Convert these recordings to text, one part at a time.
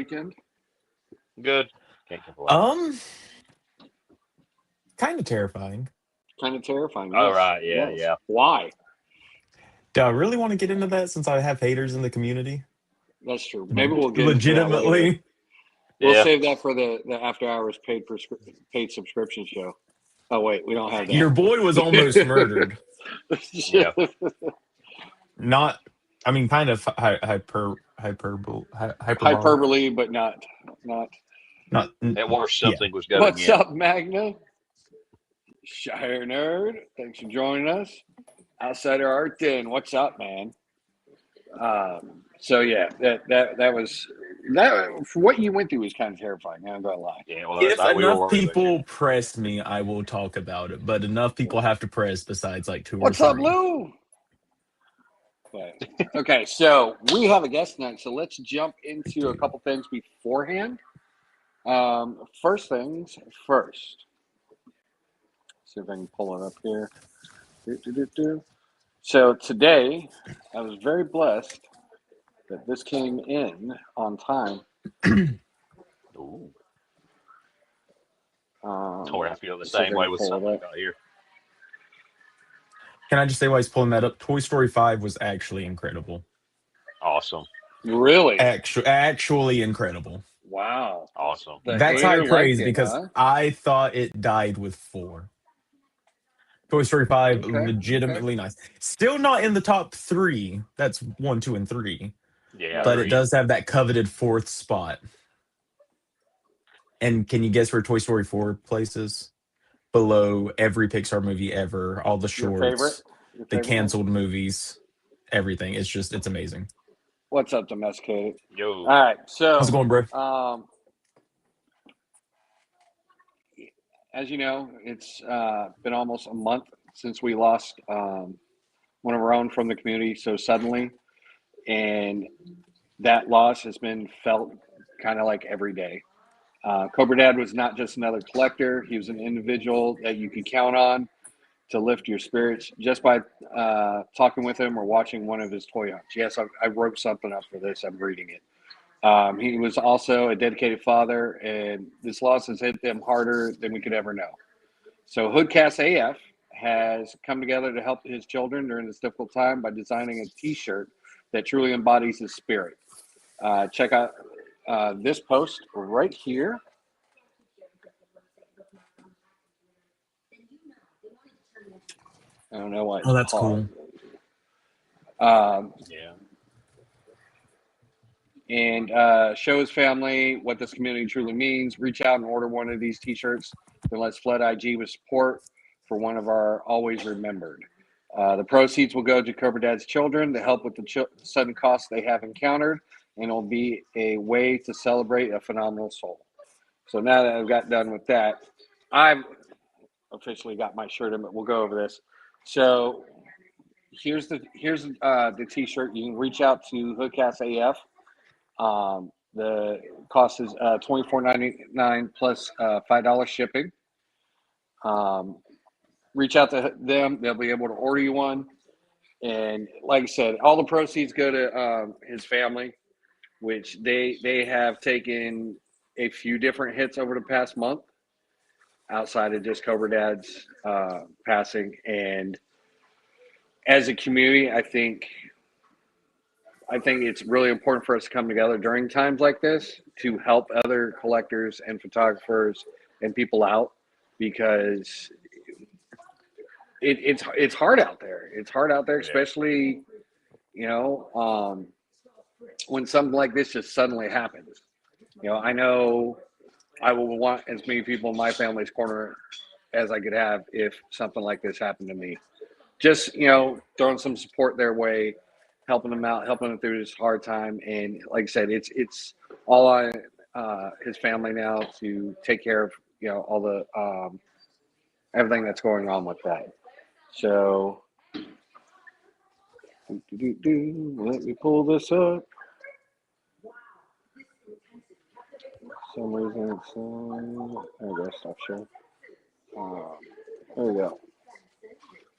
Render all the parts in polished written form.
weekend? Good. Can't complain. Kind of terrifying. Kind of terrifying. All Yes. right. Yeah. Yes. Yeah. Why? Do I really want to get into that since I have haters in the community? That's true. Maybe we'll get into that later. Legitimately. We'll Yeah. save that for the after hours paid subscription show. Oh wait, we don't have that. Your boy was almost murdered. Yeah. Not, I mean, kind of hyperbole. Hyperbole, but not. Not. At worst, Yeah. something was going What's in. up, Magna? Shire Nerd. Thanks for joining us. Outsider Art Den. What's up, man? So yeah, that was for what you went through was kind of terrifying. I'm not gonna lie. Yeah. Well, If we were enough worried about people press me, I will talk about it. But enough people have to press besides like 2 What's or up, 3. Lou? But, okay, so we have a guest tonight, so let's jump into a couple things beforehand. First things first. See if I can pull it up here. So today, I was very blessed that this came in on time. Ooh. I feel the see if same I way can with pull it something up. out here. Can I just say why he's pulling that up? Toy Story 5 was actually incredible. Awesome. Really? Actually incredible. Wow. Awesome. The That's high hater praise liked it, because huh? I thought it died with 4. Toy Story 5, Okay, legitimately nice. Still not in the top 3. That's 1, 2, and 3. Yeah. But agreed. it does have that coveted 4th spot. And can you guess where Toy Story 4 places? Below every Pixar movie ever, all the Your shorts, favorite the one? canceled movies, everything. It's amazing. What's up, Domesticated? Yo. All right, so How's it going, bro? As you know, it's been almost a month since we lost one of our own from the community so suddenly, and that loss has been felt kind of like every day. Cobra Dad was not just another collector; he was an individual that you could count on to lift your spirits just by talking with him or watching one of his toy hunts. Yes, I wrote something up for this. I'm reading it. He was also a dedicated father, and this loss has hit them harder than we could ever know. So Hoodcast AF has come together to help his children during this difficult time by designing a T-shirt that truly embodies his spirit. Check out this post right here. I don't know why. Oh, that's cool. Yeah. And show his family what this community truly means. Reach out and order one of these T-shirts. Then let's flood IG with support for one of our always remembered. The proceeds will go to Cobra Dad's children to help with the sudden costs they have encountered, and it'll be a way to celebrate a phenomenal soul. So now that I've got done with that, I've officially got my shirt in, but we'll go over this. So here's the T-shirt. You can reach out to Hoodcast AF. The cost is $24.99 plus $5 shipping. Reach out to them; they'll be able to order you one. And like I said, all the proceeds go to his family, which they have taken a few different hits over the past month, outside of just Cobra Dad's passing. And as a community, I think it's really important for us to come together during times like this to help other collectors and photographers and people out, because it's hard out there. It's hard out there, especially when something like this just suddenly happens. I know I will want as many people in my family's corner as I could have if something like this happened to me. Just throwing some support their way, helping them out, helping them through this hard time. And like I said, it's all on his family now to take care of all the everything that's going on with that. So let me pull this up. For some reason there we go, stop sharing. There we go.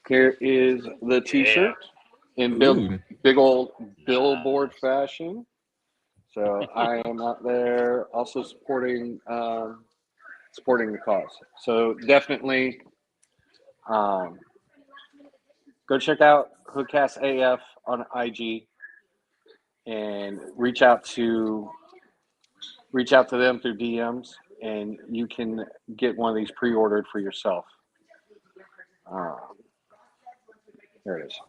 Here is the T-shirt in big old billboard fashion. So I am out there also supporting the cause. So definitely go check out Hoodcast AF on IG and reach out to them through DMs, and you can get one of these pre-ordered for yourself. Um, there it is.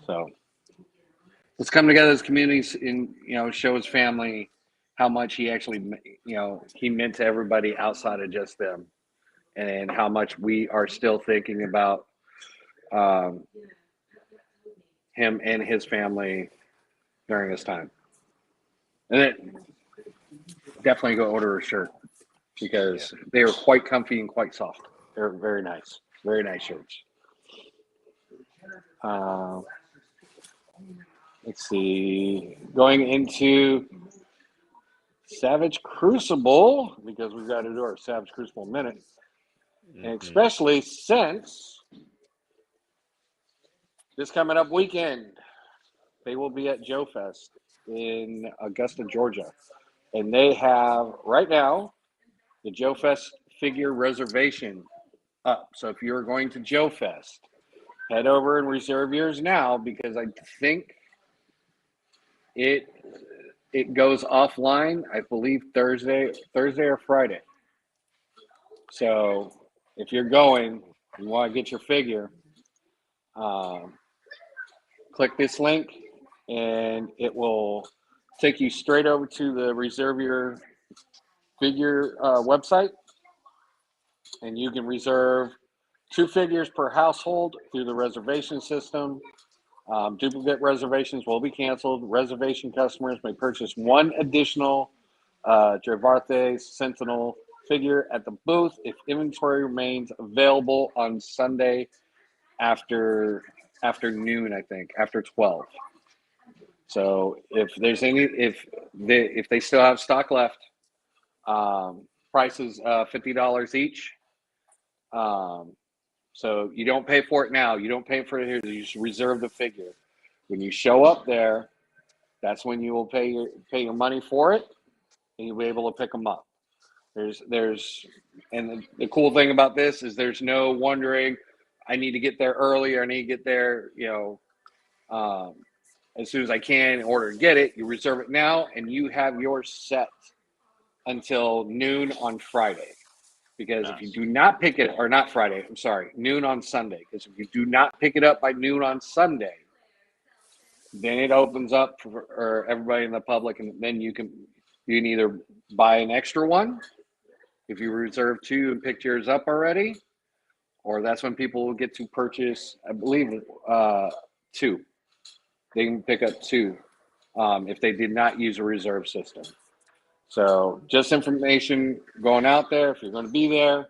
So let's come together as communities and show his family how much he actually he meant to everybody outside of just them, and how much we are still thinking about him and his family during this time. And then definitely go order a shirt because they are quite comfy and quite soft. They're very nice shirts. Let's see, going into Savage Crucible, because we've got to do our Savage Crucible minute, and especially since this coming up weekend, they will be at Joe Fest in Augusta, Georgia. And they have, right now, the Joe Fest figure reservation up. So if you're going to Joe Fest, head over and reserve yours now, because I think it goes offline, I believe Thursday or Friday. So if you're going, you want to get your figure, click this link and it will take you straight over to the Reserve Your Figure website, and you can reserve 2 figures per household through the reservation system. Duplicate reservations will be canceled. Reservation customers may purchase 1 additional Gervarte Sentinel figure at the booth if inventory remains available on Sunday after noon, I think, after 12. So if they still have stock left, price is $50 each. So you don't pay for it now. You don't pay for it here. You just reserve the figure. When you show up there, that's when you will pay your money for it, and you'll be able to pick them up. And the cool thing about this is there's no wondering, I need to get there early, or I need to get there, as soon as I can in order to get it. You reserve it now, and you have yours set until noon on Friday. Because if you do not pick it, or not Friday, I'm sorry, noon on Sunday. Because if you do not pick it up by noon on Sunday, then it opens up for everybody in the public, and then you can either buy an extra one if you reserve 2 and picked yours up already, or that's when people will get to purchase, I believe, 2. They can pick up 2 if they did not use a reserve system. So just information going out there. If you're going to be there,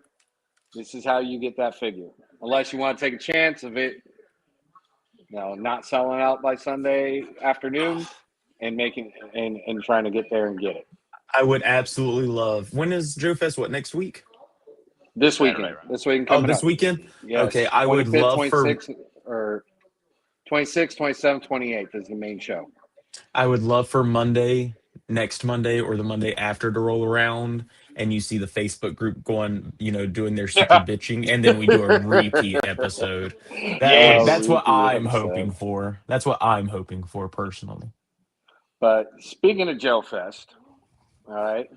this is how you get that figure. Unless you want to take a chance of it, not selling out by Sunday afternoon and trying to get there and get it. I would absolutely love. When is Joe Fest? What, next week? This weekend. Right. This weekend Oh, coming this up. weekend? Yes. Okay, I would 25th, love 26th, or 26th, 27th, 28th is the main show. I would love for next Monday or the Monday after to roll around, and you see the Facebook group going, doing their super bitching, and then we do a repeat episode. That's what I'm hoping for. That's what I'm hoping for personally. But speaking of Joe Fest, all right,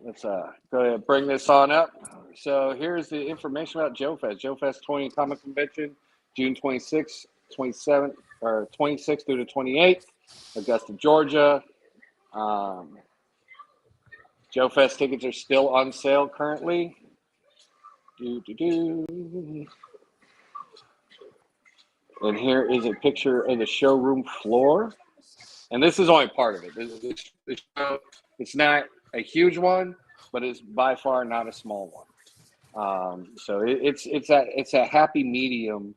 let's go ahead and bring this on up. So here's the information about Joe Fest. Joe Fest 20 Comic Convention, June 26th, 27th, or 26th through the 28th, Augusta, Georgia. Joe Fest tickets are still on sale currently. And here is a picture of the showroom floor. And this is only part of it. The show, it's not a huge one, but it's by far not a small one. So it's a happy medium,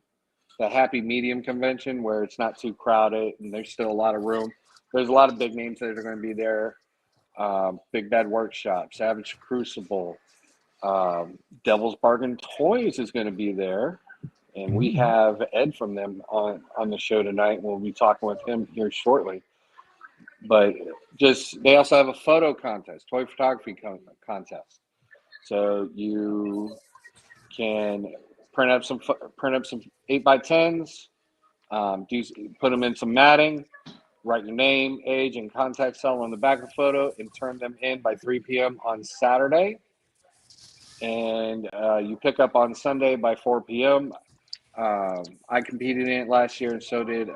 the happy medium convention where it's not too crowded and there's still a lot of room. There's a lot of big names that are going to be there. Big Bad Workshop, Savage Crucible, Devil's Bargain Toys is going to be there, and we have Ed from them on the show tonight. We'll be talking with him here shortly. But they also have a photo contest, toy photography contest. So you can print up some 8x10s, put them in some matting, write your name, age, and contact cell on the back of the photo, and turn them in by 3 p.m. on Saturday. And you pick up on Sunday by 4 p.m. I competed in it last year, and so did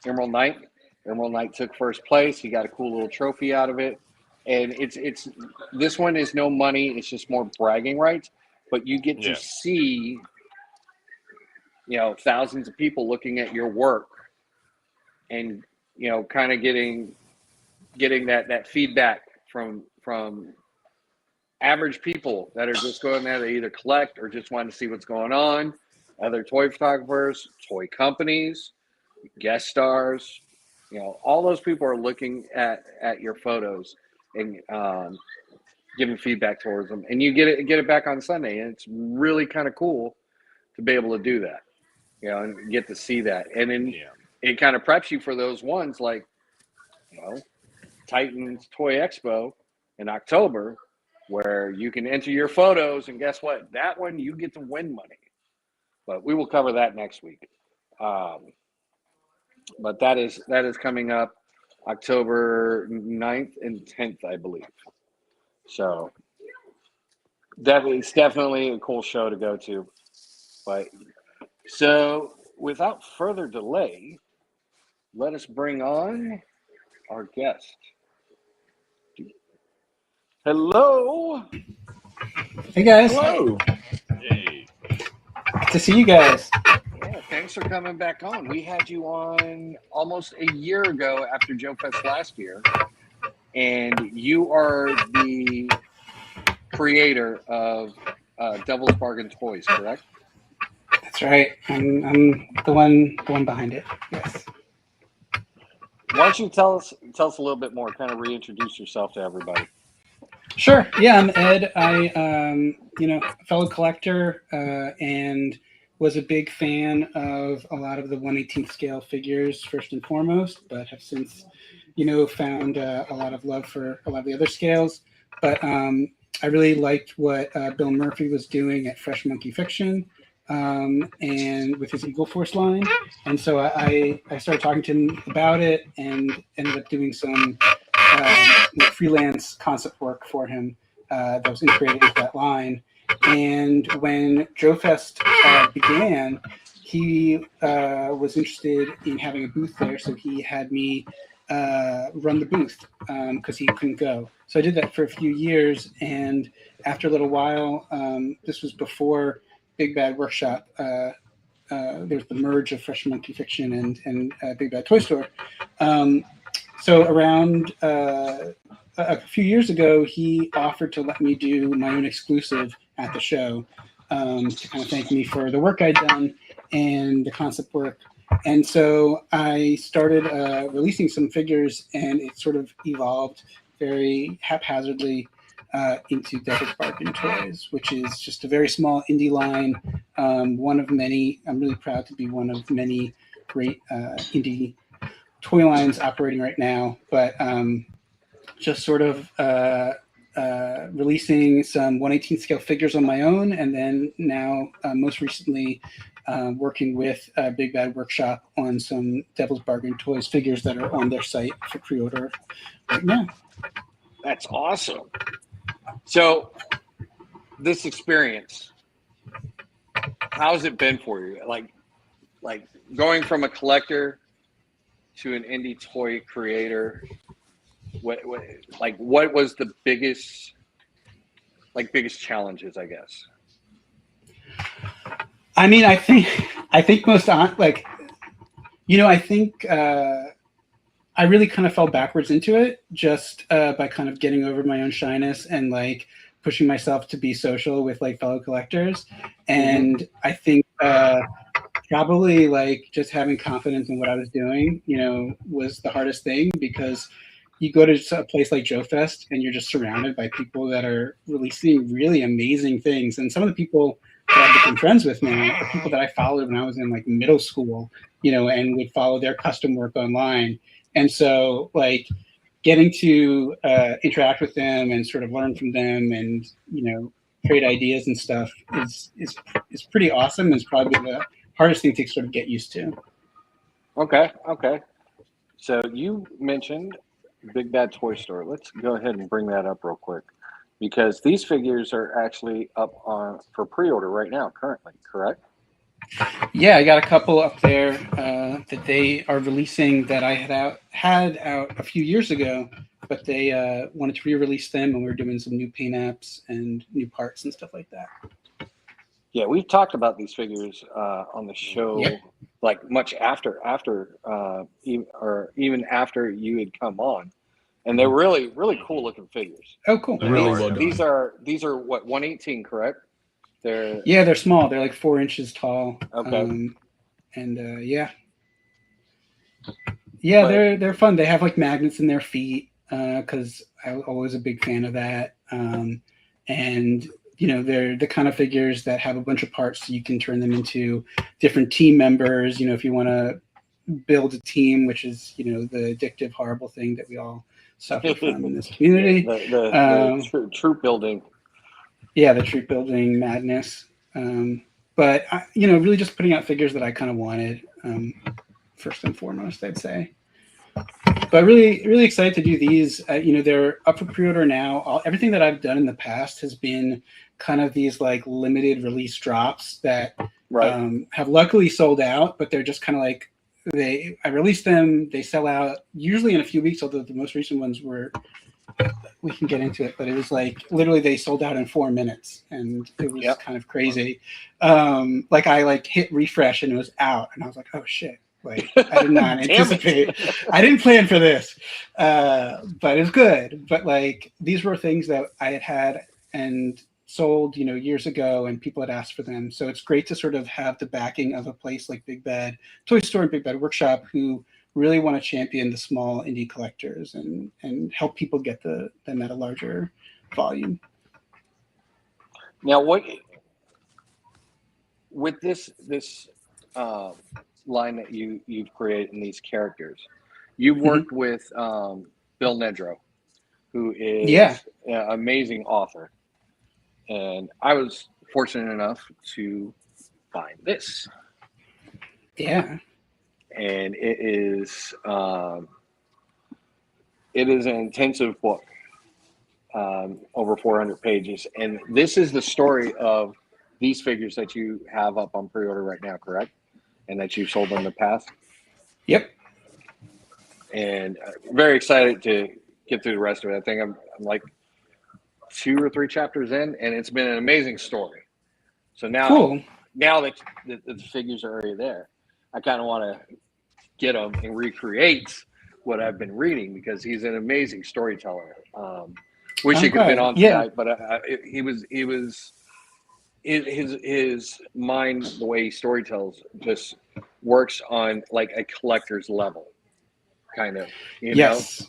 Emerald Knight. Emerald Knight took first place. He got a cool little trophy out of it. And it's this one is no money. It's just more bragging rights. But you get to see, thousands of people looking at your work, and kind of getting that feedback from average people that are just going there to either collect or just want to see what's going on. Other toy photographers, toy companies, guest stars. All those people are looking at your photos and giving feedback towards them, and you get it back on Sunday, and it's really kind of cool to be able to do that, and get to see that, and then it kind of preps you for those ones like, Titans Toy Expo in October, where you can enter your photos, and guess what? That one you get to win money, but we will cover that next week. But that is coming up October 9th and 10th, I believe. So it's definitely a cool show to go to. But so without further delay, let us bring on our guest. Hello. Hey guys. Hello. Hey. Good to see you guys. Yeah, thanks for coming back on. We had you on almost a year ago after Joe Fest last year, and you are the creator of Devil's Bargain Toys, correct? That's right. I'm the one behind it. Yes. Why don't you tell us a little bit more, kind of reintroduce yourself to everybody. Sure. Yeah, I'm Ed. I a fellow collector and was a big fan of a lot of the 1/18th scale figures first and foremost, but have since, found a lot of love for a lot of the other scales. But I really liked what Bill Murphy was doing at Fresh Monkey Fiction and with his Eagle Force line. And so I started talking to him about it and ended up doing some freelance concept work for him that was integrated into that line. And when Joe Fest began, he was interested in having a booth there, so he had me run the booth because he couldn't go. So I did that for a few years, and after a little while, this was before Big Bad Workshop. There was the merge of Fresh Monkey Fiction and Big Bad Toy Store. So around a few years ago, he offered to let me do my own exclusive at the show to kind of thank me for the work I'd done and the concept work. And so I started releasing some figures, and it sort of evolved very haphazardly into Devil's Bargain Toys, which is just a very small indie line, one of many. I'm really proud to be one of many great indie toy lines operating right now, but just sort of releasing some 1/18th scale figures on my own, and then now most recently working with Big Bad Workshop on some Devil's Bargain Toys figures that are on their site for pre-order right now. That's awesome. So this experience, how's it been for you? Like going from a collector to an indie toy creator, what was the biggest challenges, I guess? I mean, I think most I think I really kind of fell backwards into it just by kind of getting over my own shyness and pushing myself to be social with fellow collectors. And I think probably just having confidence in what I was doing, was the hardest thing, because you go to a place like Joe Fest and you're just surrounded by people that are releasing really amazing things. And some of the people that I've become friends with now are people that I followed when I was in like middle school, and would follow their custom work online. And so like getting to interact with them and sort of learn from them and, trade ideas and stuff is pretty awesome. It's probably the hardest thing to sort of get used to. Okay. So you mentioned Big Bad Toy Store. Let's go ahead and bring that up real quick, because these figures are actually up on for pre-order right now, currently, correct? Yeah, I got a couple up there that they are releasing that I had out a few years ago, but they wanted to re-release them, and we're doing some new paint apps and new parts and stuff like that. Yeah, we've talked about these figures on the show, Yep. like much after even after you had come on, and they're really cool looking figures. Oh, cool. Really these, well done. These are what, 118, correct? They're small. They're like 4 inches tall. Okay. Yeah, they're fun. They have like magnets in their feet because I was always a big fan of that. And they're the kind of figures that have a bunch of parts, so you can turn them into different team members. If you want to build a team, which is the addictive, horrible thing that we all suffer from in this community. the troop building. Yeah, the troop building madness. But really just putting out figures that I kind of wanted, first and foremost, I'd say. But really, really excited to do these. They're up for pre-order now. Everything that I've done in the past has been kind of these like limited release drops that have luckily sold out, but they're just kind of like I release them, they sell out usually in a few weeks, although the most recent ones we can get into it, but it was like literally they sold out in 4 minutes, and it was kind of crazy. Like I hit refresh and it was out, and I was like, oh shit. Like I did not anticipate. I didn't plan for this, but it's good. But like these were things that I had and sold, years ago, and people had asked for them. So it's great to sort of have the backing of a place like Big Bad Toy Store and Big Bad Workshop, who really want to champion the small indie collectors and help people get them at a larger volume. Now, what with this line that you've created in these characters, you've worked with Bill Nedro, who is an amazing author, and I was fortunate enough to find this. Yeah, and it is an intensive book, over 400 pages, and this is the story of these figures that you have up on pre-order right now, correct? And that you've sold in the past. Yep. And very excited to get through the rest of it. I think I'm like 2 or 3 chapters in, and it's been an amazing story. So now that the figures are already there, I kind of want to get him and recreate what I've been reading, because he's an amazing storyteller. Wish he could have been on tonight, but his mind, the way he storytells, just works on like a collector's level, kind of. Yes.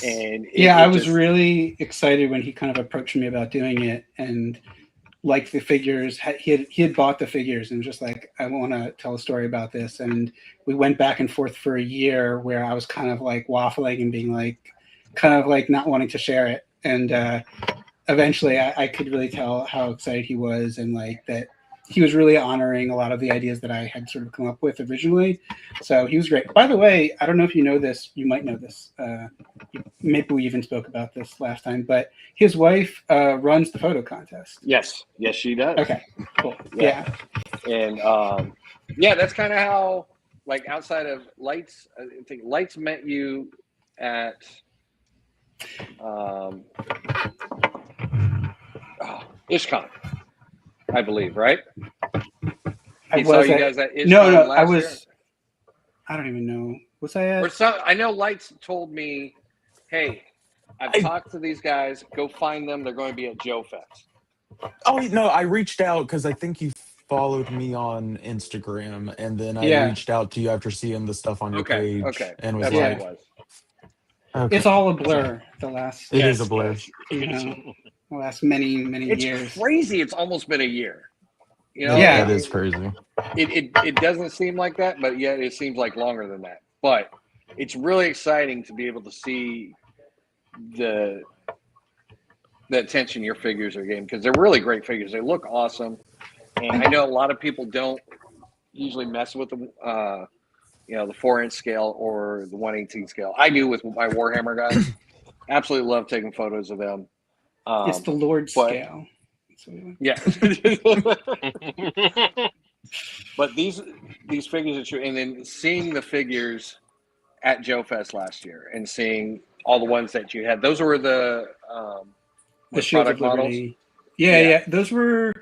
And I was really excited when he kind of approached me about doing it, and like the figures, he had bought the figures and just like, I want to tell a story about this. And we went back and forth for a year where I was kind of like waffling and being like, kind of like not wanting to share it. And eventually I could really tell how excited he was, and like that he was really honoring a lot of the ideas that I had sort of come up with originally. So he was great. By the way, I don't know if you know this, you might know this. Maybe we even spoke about this last time, but his wife runs the photo contest. Yes, she does. Okay, cool. Yeah. And that's kind of how, like, outside of Lights, I think Lights met you at IshCon, I believe, right? He saw you guys at IshCon last year? I don't even know. Was I at? I know Lights told me, hey, I've talked to these guys. Go find them. They're going to be at Joe Fest. Oh, no, I reached out because I think you followed me on Instagram, and then I reached out to you after seeing the stuff on your page. Okay. And was That's like, what it was. Okay. It's all a blur. The last. It is a blur. The last many It's years. crazy. It's almost been a year. You know, Yeah. That is crazy. it doesn't seem like that, but yet it seems like longer than that. But it's really exciting to be able to see the attention your figures are getting, because they're really great figures. They look awesome, and I know a lot of people don't usually mess with the the 4-inch scale or the 1/18 scale. I do with my Warhammer guys. Absolutely love taking photos of them. It's the Lord but- scale. Yeah. But these figures are true, and then seeing the figures at Joe Fest last year and seeing all the ones that you had, those were the Shields of product models. Liberty. Yeah. Those were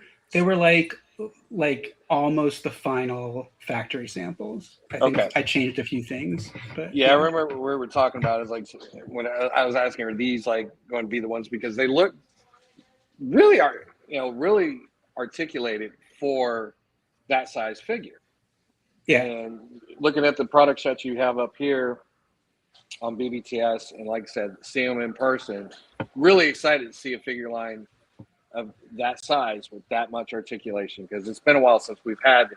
like almost the final factory samples. I think Okay. I changed a few things, but Yeah, I remember we were talking about it. It's like when I was asking, are these like going to be the ones, because they look really really articulated for that size figure. Yeah. And looking at the product shots you have up here on BBTS, and like I said, seeing them in person, really excited to see a figure line of that size with that much articulation, because it's been a while since we've had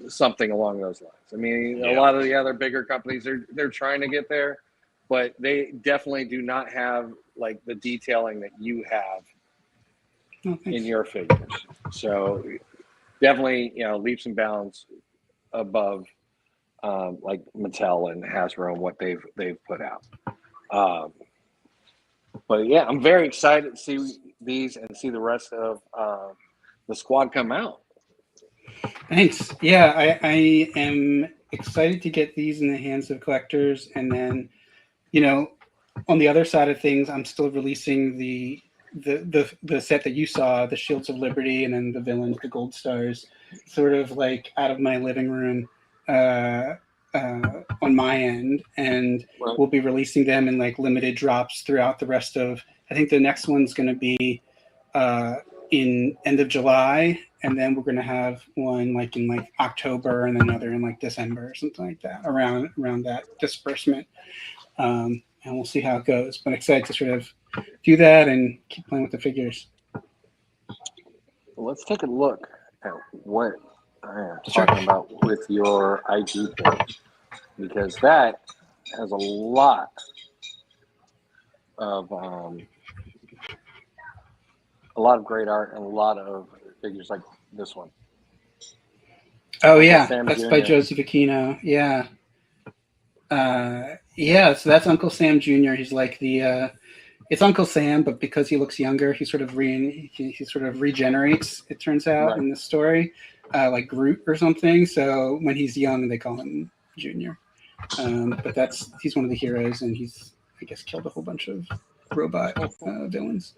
something along those lines. I mean, a lot of the other bigger companies, they're trying to get there, but they definitely do not have like the detailing that you have in your figures. So definitely, leaps and bounds above like Mattel and Hasbro and what they've put out. But yeah, I'm very excited to see these and see the rest of the squad come out. Thanks. Yeah, I am excited to get these in the hands of collectors, and then, on the other side of things, I'm still releasing the set that you saw, the Shields of Liberty, and then the villains, the Gold Stars, sort of like out of my living room on my end, and we'll be releasing them in like limited drops throughout the rest of. I think the next one's going to be in end of July, and then we're going to have one like in like October, and then another in like December or something like that, around that disbursement. And we'll see how it goes. But excited to sort of do that and keep playing with the figures. Well, let's take a look at what I am talking about with your IG page, because that has a lot of great art and a lot of figures like this one. Oh yeah, Sam that's Jr. by Joseph Aquino. Yeah. So that's Uncle Sam Jr. He's like the it's Uncle Sam, but because he looks younger, he sort of regenerates, it turns out, in this story, like Groot or something. So when he's young, they call him Junior. But he's one of the heroes, and he's, I guess, killed a whole bunch of robot villains.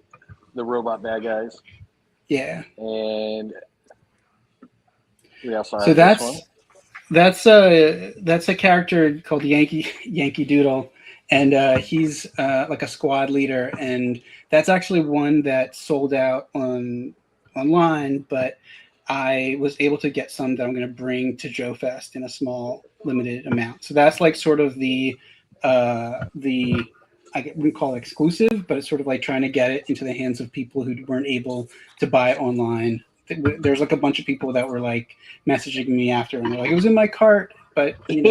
The robot bad guys. Yeah. And we also have so this one. That's a character called Yankee Doodle, and he's like a squad leader, and that's actually one that sold out online, but I was able to get some that I'm going to bring to Joe Fest in a small limited amount. So that's like sort of the I wouldn't call it exclusive, but it's sort of like trying to get it into the hands of people who weren't able to buy it online. There's like a bunch of people that were like messaging me after, and they're like, "It was in my cart," but we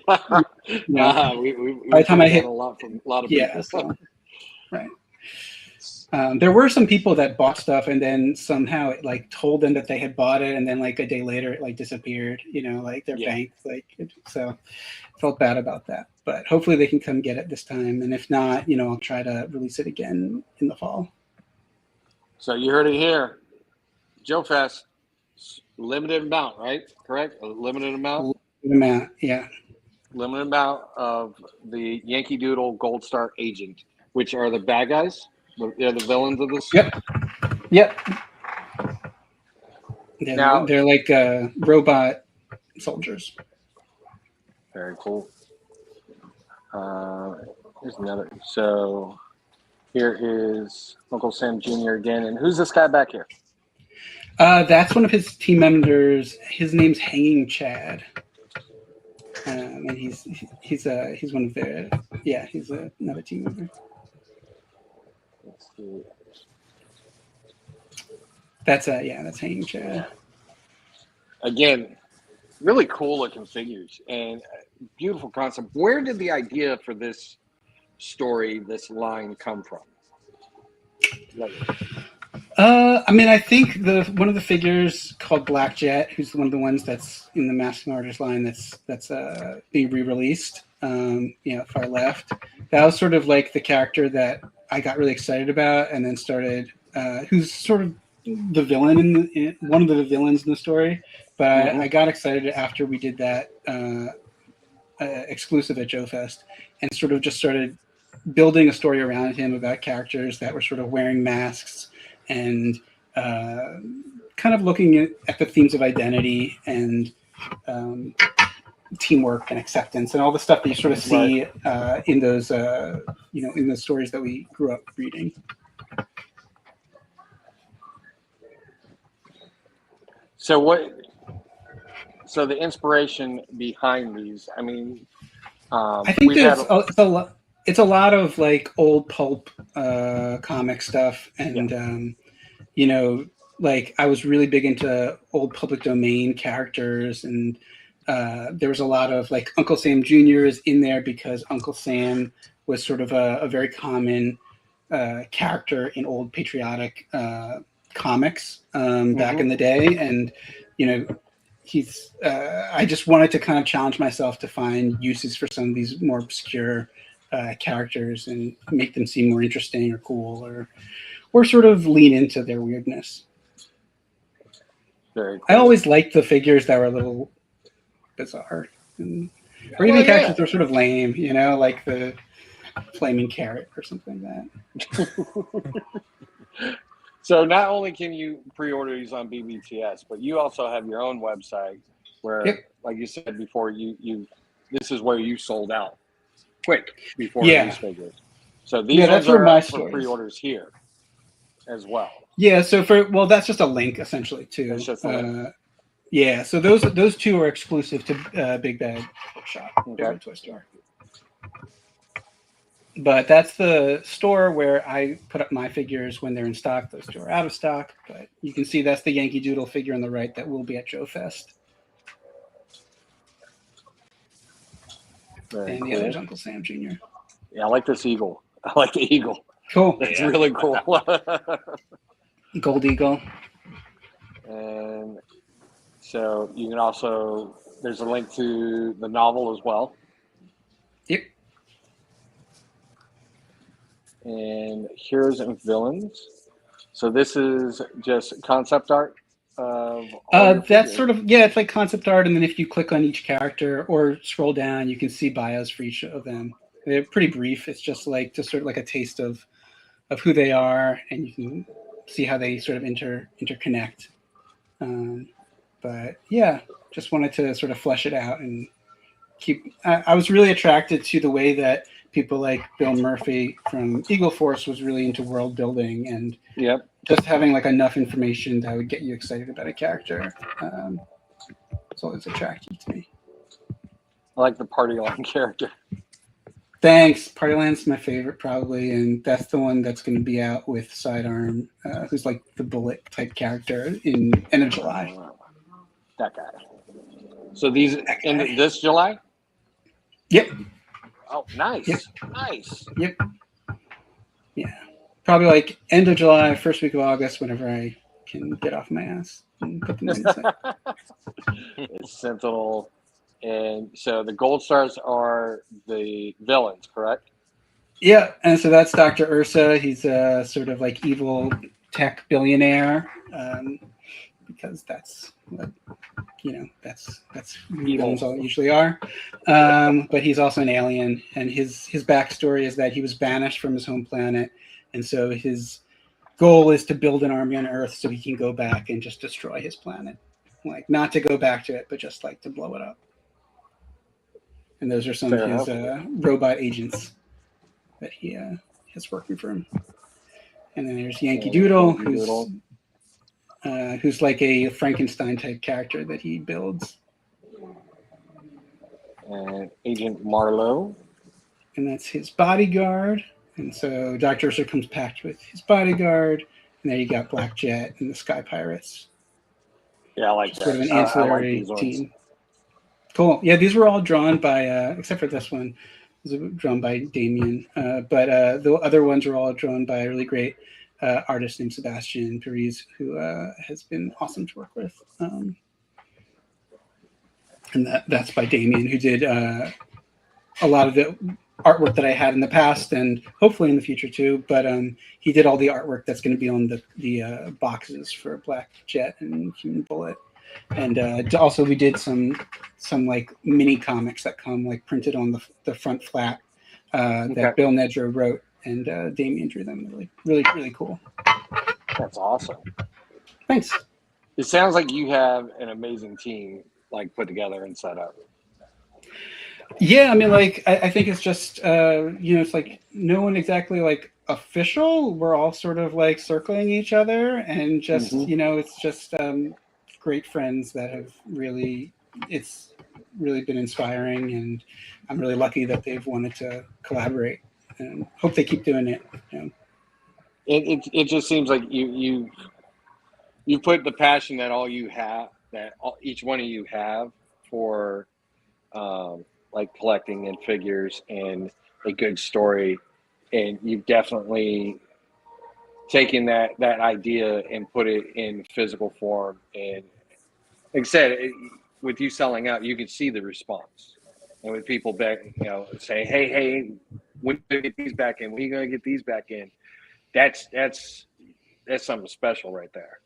by the time I hit a lot from a lot of people. So, right. There were some people that bought stuff, and then somehow it like told them that they had bought it, and then like a day later it like disappeared. Like their bank, so I felt bad about that. But hopefully they can come get it this time, and if not, I'll try to release it again in the fall. So you heard it here. Joe Fest, limited amount, right? Correct? A limited amount? Limited amount, yeah. Limited amount of the Yankee Doodle Gold Star Agent, which are the bad guys. They're the villains of this. Yep. They're like robot soldiers. Very cool. Here's another. So here is Uncle Sam Jr. again. And who's this guy back here? That's one of his team members. His name's Hanging Chad, and he's one of their he's another team member. Let's see. That's Hanging Chad. Again, really cool looking figures and beautiful concept. Where did the idea for this story, this line, come from? Like, I mean, I think one of the figures called Black Jet, who's one of the ones that's in the Masking Orders line that's being re-released, far left. That was sort of like the character that I got really excited about, and then started, who's sort of the villain one of the villains in the story. But I got excited after we did that exclusive at Joe Fest, and sort of just started building a story around him about characters that were sort of wearing masks and kind of looking at the themes of identity and teamwork and acceptance and all the stuff that you sort of see in those in the stories that we grew up reading. So the inspiration behind these, I mean, I think it's a lot of like old pulp comic stuff, and like I was really big into old public domain characters, and there was a lot of like Uncle Sam Jr. is in there because Uncle Sam was sort of a very common character in old patriotic comics back in the day, and he's I just wanted to kind of challenge myself to find uses for some of these more obscure characters and make them seem more interesting or cool or sort of lean into their weirdness. Very cool. I always liked the figures that were a little bizarre, or even characters that were sort of lame, like the flaming carrot or something like that. So not only can you pre-order these on BBTS, but you also have your own website where, like you said before, this is where you sold out quick before these figures. So these ones are up for pre-orders here as well. Yeah, so that's just a link essentially too. It's just a link. Yeah, so those two are exclusive to Big Bad Bookshop, Toy Store. But that's the store where I put up my figures when they're in stock. Those two are out of stock, but you can see that's the Yankee Doodle figure on the right that will be at Joe Fest. Very the other's Uncle Sam Jr. Yeah, I like this eagle. I like the eagle. Cool. It's really cool. Gold Eagle. And so you can also, there's a link to the novel as well. Yep. And Heroes and Villains. So this is just concept art of that's sort of, it's like concept art, and then if you click on each character or scroll down, you can see bios for each of them. They're pretty brief. It's just sort of like a taste of who they are, and you can see how they sort of interconnect. But yeah, just wanted to sort of flesh it out and I was really attracted to the way that people like Bill Murphy from Eagle Force was really into world building and just having like enough information that would get you excited about a character. It's always attractive to me. I like the Party Line character. Thanks. Party Line's my favorite probably, and that's the one that's going to be out with Sidearm, who's like the Bullet type character in end of July. That guy. So these in this July? Yep. Oh, nice. Yep. Nice. Yep. Yeah. Probably like end of July, first week of August, whenever I can get off my ass and put them in the set. It's Sentinel. And so the gold stars are the villains, correct? Yeah. And so that's Dr. Ursa. He's a sort of like evil tech billionaire, because that's what, that's who villains all usually are. But he's also an alien, and his backstory is that he was banished from his home planet, and so his goal is to build an army on Earth so he can go back and just destroy his planet. Like, not to go back to it, but just like to blow it up. And those are some of his robot agents that he has working for him. And then there's Yankee Doodle, who's like a Frankenstein type character that he builds. And Agent Marlowe. And that's his bodyguard. And so Dr. Ursa comes packed with his bodyguard. And there you got Black Jet and the Sky Pirates. Yeah, I like that. Sort of an I like ancillary these ones. team. Cool. Yeah, these were all drawn by, except for this one, these were drawn by Damien. But the other ones were all drawn by a really great artist named Sebastian Paris, who has been awesome to work with. And that's by Damien, who did a lot of the artwork that I had in the past and hopefully in the future too. But he did all the artwork that's going to be on the boxes for Black Jet and Human Bullet. And also we did some like mini comics that come like printed on the front flap that Bill Nedro wrote, and Damien drew them. Really, really, really cool. That's awesome. Thanks. It sounds like you have an amazing team like put together and set up. Yeah, I mean, like I think it's just it's like no one exactly like official. We're all sort of like circling each other, and just it's just great friends that have it's really been inspiring, and I'm really lucky that they've wanted to collaborate, and hope they keep doing it. It just seems like you put the passion that each one of you have for like collecting and figures and a good story, and you've definitely taken that idea and put it in physical form. And like I said, with you selling out, you can see the response, and with people back, say, hey, when are you gonna get these back in? When are you gonna get these back in? That's something special right there.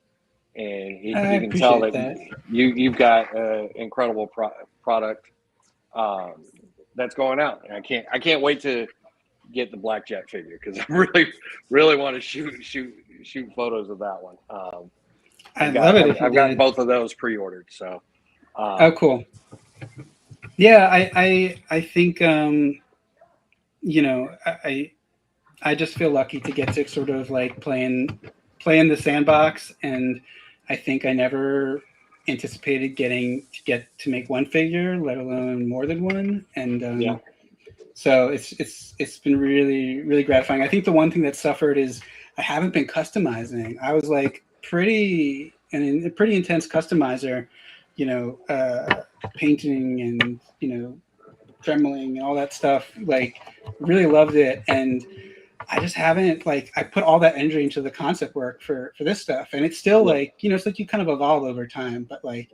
And you can tell that you've got an incredible product that's going out. And I can't wait to get the Black Jet figure, because I really want to shoot photos of that one. I've got both of those pre-ordered. So. Oh, cool. Yeah, I think I just feel lucky to get to sort of like play in the sandbox, and I think I never anticipated getting to make one figure, let alone more than one. And so it's been really, really gratifying. I think the one thing that suffered is I haven't been customizing. I was like a pretty intense customizer, painting and dremeling and all that stuff. Like, really loved it, and I just haven't I put all that energy into the concept work for this stuff, and it's still it's like you kind of evolve over time, but like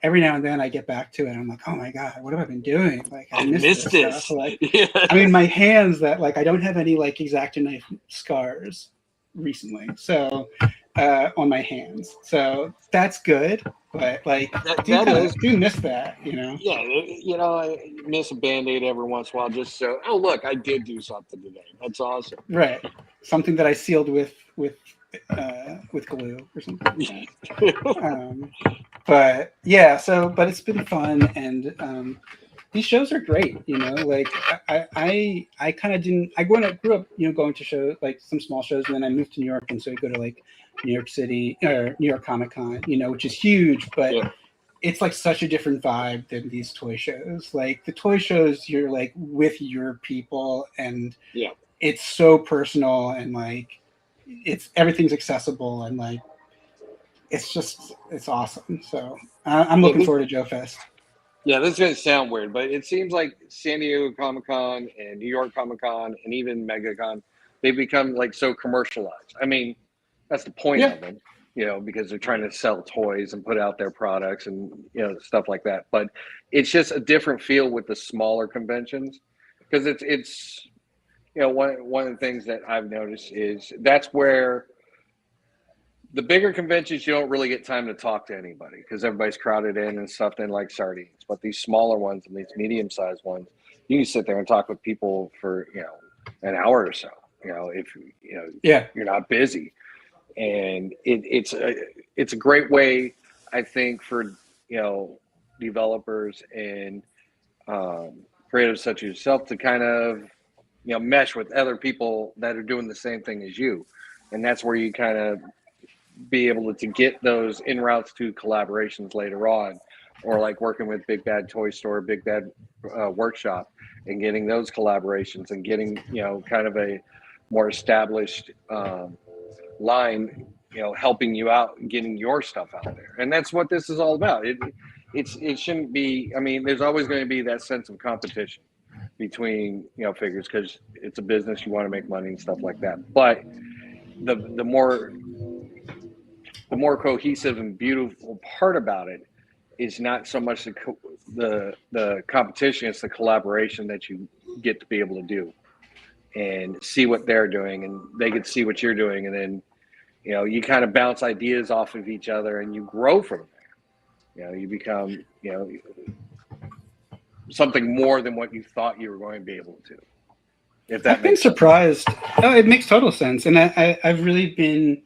every now and then I get back to it and I'm like, oh my god, what have I been doing? Like, I missed this stuff. Like, I mean, my hands that like I don't have any like X-Acto knife scars recently, so on my hands, so that's good. But like, do miss that, Yeah, I miss a Band-Aid every once in a while, just so. Oh, look, I did do something today. That's awesome. Right, something that I sealed with glue or something. But yeah, but it's been fun, and these shows are great. Like I kind of didn't. I grew up, going to shows, like some small shows, and then I moved to New York, and so I go to like New York City or New York Comic Con, which is huge, but it's like such a different vibe than these toy shows. Like the toy shows, you're like with your people, and it's so personal, and like everything's accessible, and like it's awesome. So I'm looking forward to Joe Fest. Yeah, this is going to sound weird, but it seems like San Diego Comic-Con and New York Comic-Con and even MegaCon, they become like so commercialized. I mean, that's the point of them, because they're trying to sell toys and put out their products and, stuff like that. But it's just a different feel with the smaller conventions, because it's one of the things that I've noticed is that's where the bigger conventions, you don't really get time to talk to anybody because everybody's crowded in and stuff, then like sardines. But these smaller ones and these medium-sized ones, you can sit there and talk with people for, an hour or so, if, you're not busy. And it's a great way, I think, for, developers and creatives such as yourself to kind of, mesh with other people that are doing the same thing as you. And that's where you kind of be able to get those in routes to collaborations later on, or like working with Big Bad Toy Store, Big Bad Workshop, and getting those collaborations and getting kind of a more established line helping you out and getting your stuff out there. And that's what this is all about. It shouldn't be, I mean, there's always going to be that sense of competition between, figures, because it's a business, you want to make money and stuff like that. But the more cohesive and beautiful part about it is not so much the competition, it's the collaboration that you get to be able to do and see what they're doing, and they can see what you're doing, and then you kind of bounce ideas off of each other and you grow from there. You become something more than what you thought you were going to be able to. If that I've been surprised. Oh, it makes total sense, and I've really been.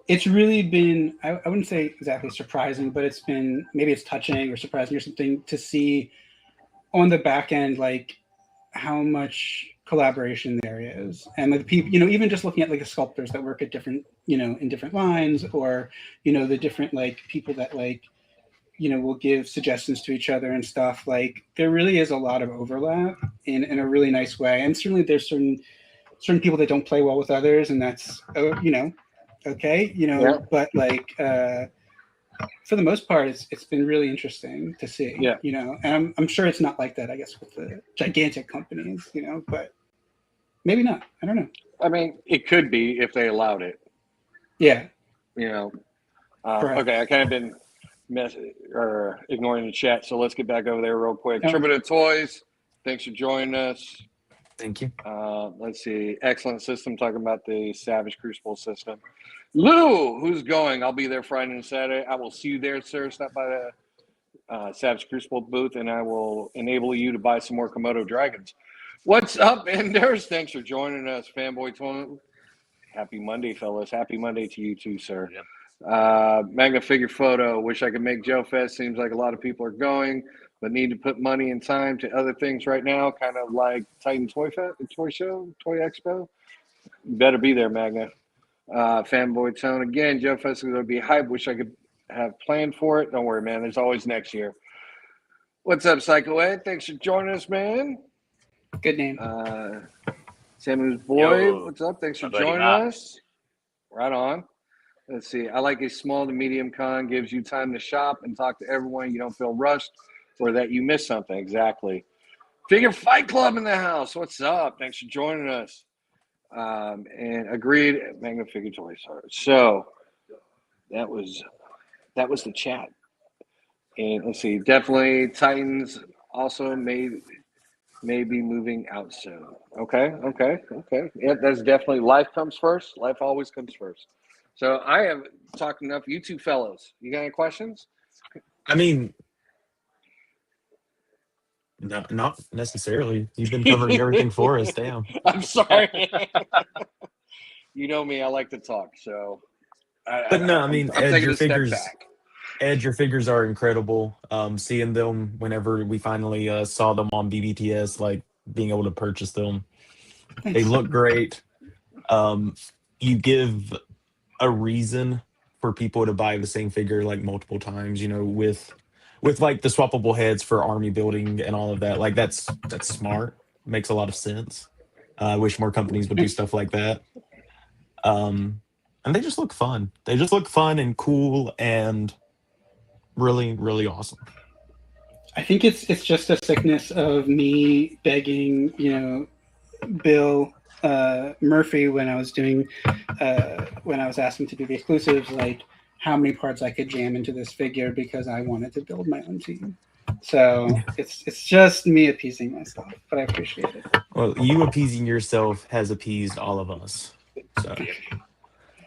It's really been. I wouldn't say exactly surprising, but it's been, maybe it's touching or surprising or something, to see on the back end like how much collaboration there is, and the people, even just looking at like the sculptors that work at different, in different lines, or the different like people that like will give suggestions to each other and stuff. Like there really is a lot of overlap in a really nice way, and certainly there's certain people that don't play well with others, and that's okay, Yeah. but like for the most part, it's been really interesting to see. Yeah. And I'm sure it's not like that, I guess, with the gigantic companies, but maybe not. I don't know. I mean, it could be if they allowed it. Yeah. Okay, I kind of been ignoring the chat, so let's get back over there real quick. Oh. Tributed Toys, thanks for joining us. Thank you. Let's see. Excellent system, talking about the Savage Crucible system. Lou, who's going? I'll be there Friday and Saturday. I will see you there, sir. Stop by the Savage Crucible booth, and I will enable you to buy some more Komodo dragons. What's up, Enders? Thanks for joining us, Fanboy 20. Happy Monday, fellas. Happy Monday to you too, sir. Yep. Magna Figure Photo. Wish I could make Joe Fest. Seems like a lot of people are going, but need to put money and time to other things right now, kind of like Titan Toy Show, Toy Expo. You better be there, Magna. Fanboy Tone again. Joe Fest is going to be hype. Wish I could have planned for it. Don't worry, man. There's always next year. What's up, Psycho Ed? Thanks for joining us, man. Good name. Samuel's boy. Yo. What's up? Thanks for My buddy joining Matt. us. Right on. Let's see. I like a small to medium con. Gives you time to shop and talk to everyone. You don't feel rushed or that you missed something. Exactly. Figure Fight Club in the house. What's up? Thanks for joining us. And agreed. Magna Figure Toys. So that was the chat. And let's see. Definitely Titans also may be moving out soon. Okay. Yeah, that's definitely, life comes first. Life always comes first. So I have talked enough. You two fellows, you got any questions? I mean, no, not necessarily. You've been covering everything for us. Damn. I'm sorry. You know me, I like to talk. So, But no, I mean, I'm Ed, taking your a step figures. back. Ed, your figures are incredible. Seeing them whenever we finally saw them on BBTS, like being able to purchase them, they Thanks. look great. You give a reason for people to buy the same figure like multiple times. With like the swappable heads for army building and all of that. Like that's smart. Makes a lot of sense. I wish more companies would do stuff like that. And they just look fun. They just look fun and cool and really, really awesome. I think it's just a sickness of me begging, Bill Murphy when I was asking to do the exclusives, like how many parts I could jam into this figure because I wanted to build my own team. So it's just me appeasing myself, but I appreciate it. Well, you appeasing yourself has appeased all of us. So.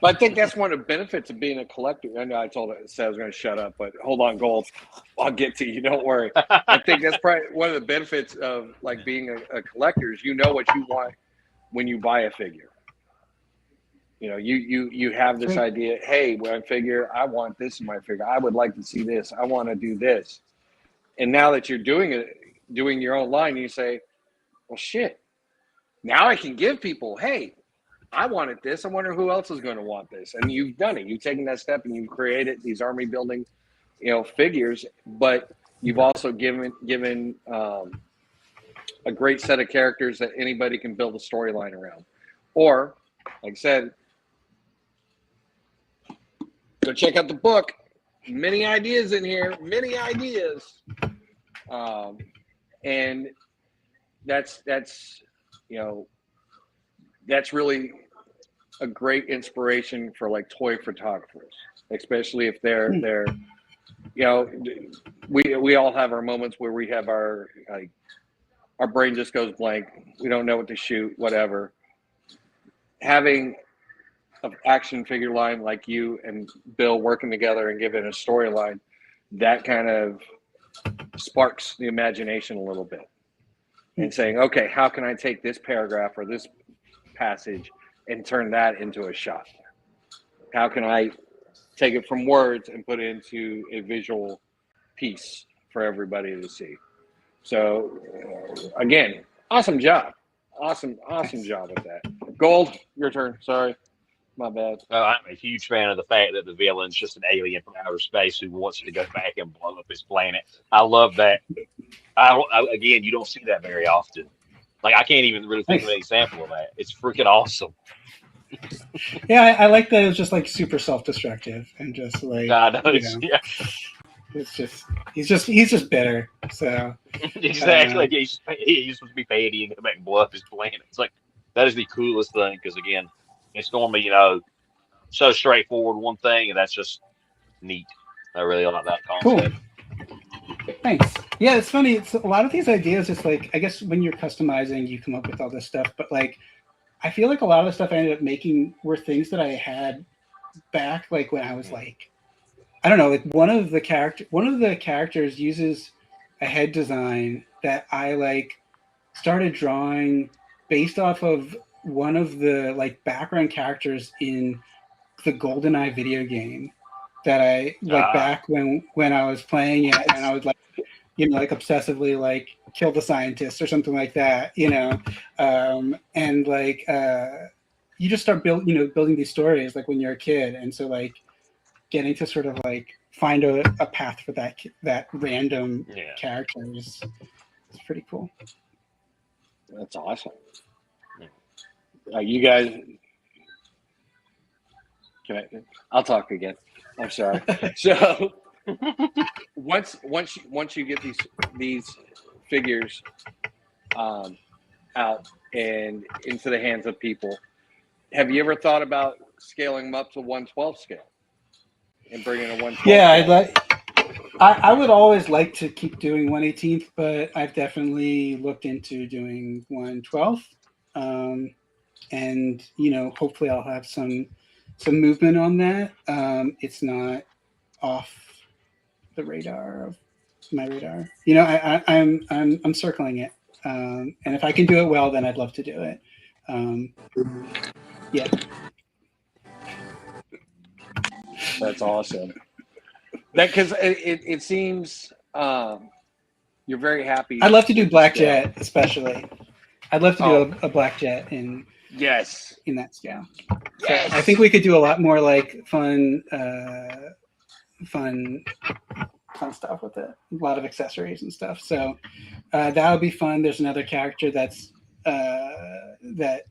But I think that's one of the benefits of being a collector. I know I said I was going to shut up, but hold on, Gold. I'll get to you. Don't worry. I think that's probably one of the benefits of like being a collector is what you want when you buy a figure. You have this idea. Hey, when I figure, I want this in my figure. I would like to see this. I want to do this. And now that you're doing your own line, you say, well, shit. Now I can give people, hey, I wanted this. I wonder who else is going to want this. And you've done it. You've taken that step and you've created these army building, figures. But you've also given a great set of characters that anybody can build a storyline around. Or, like I said, Go check out the book. Many ideas in here. Many ideas. And that's that's really a great inspiration for like toy photographers, especially if they're we all have our moments where we have our brain just goes blank. We don't know what to shoot, whatever. Having an action figure line like you and Bill working together and giving a storyline, that kind of sparks the imagination a little bit. And saying, okay, how can I take this paragraph or this passage and turn that into a shot? How can I take it from words and put it into a visual piece for everybody to see? So, again, awesome job. Awesome job with that. Gold, your turn. Sorry. My bad. I'm a huge fan of the fact that the villain's just an alien from outer space who wants to go back and blow up his planet. I love that. Again, you don't see that very often. Like, I can't even really think of an example of that. It's freaking awesome. Yeah, I like that it was just like super self-destructive and just like Yeah. it's just he's just bitter. So Exactly. He's supposed to be paid and come back and blow up his planet. It's like that is the coolest thing because again, it's normally so straightforward one thing, and that's just neat. I really like that concept. Cool. Thanks. Yeah, it's funny. It's a lot of these ideas. It's like I guess when you're customizing, you come up with all this stuff, but like I feel like a lot of the stuff I ended up making were things that I had back like when I was like, I don't know, like one of the characters uses a head design that I like started drawing based off of one of the like background characters in the GoldenEye video game that I like back when I was playing it, and I was like, like obsessively like kill the scientist or something like that, and like you just start building these stories like when you're a kid, and so like getting to sort of like find a path for that random character is pretty cool. That's awesome. You guys, I'll talk again. I'm sorry. So once you get these figures out and into the hands of people, have you ever thought about scaling them up to 1/12 scale and bringing a 1/12? Yeah, I would always like to keep doing 1/18th, but I've definitely looked into doing 1/12. And hopefully I'll have some movement on that. It's not off the radar of my radar. I'm circling it, and if I can do it well, then I'd love to do it. Yeah, that's awesome. That because it seems you're very happy. I'd love to do Black Jet, especially. I'd love to do a Black Jet in that scale. Yes. So I think we could do a lot more like fun stuff with it. A lot of accessories and stuff. So that would be fun. There's another character that's that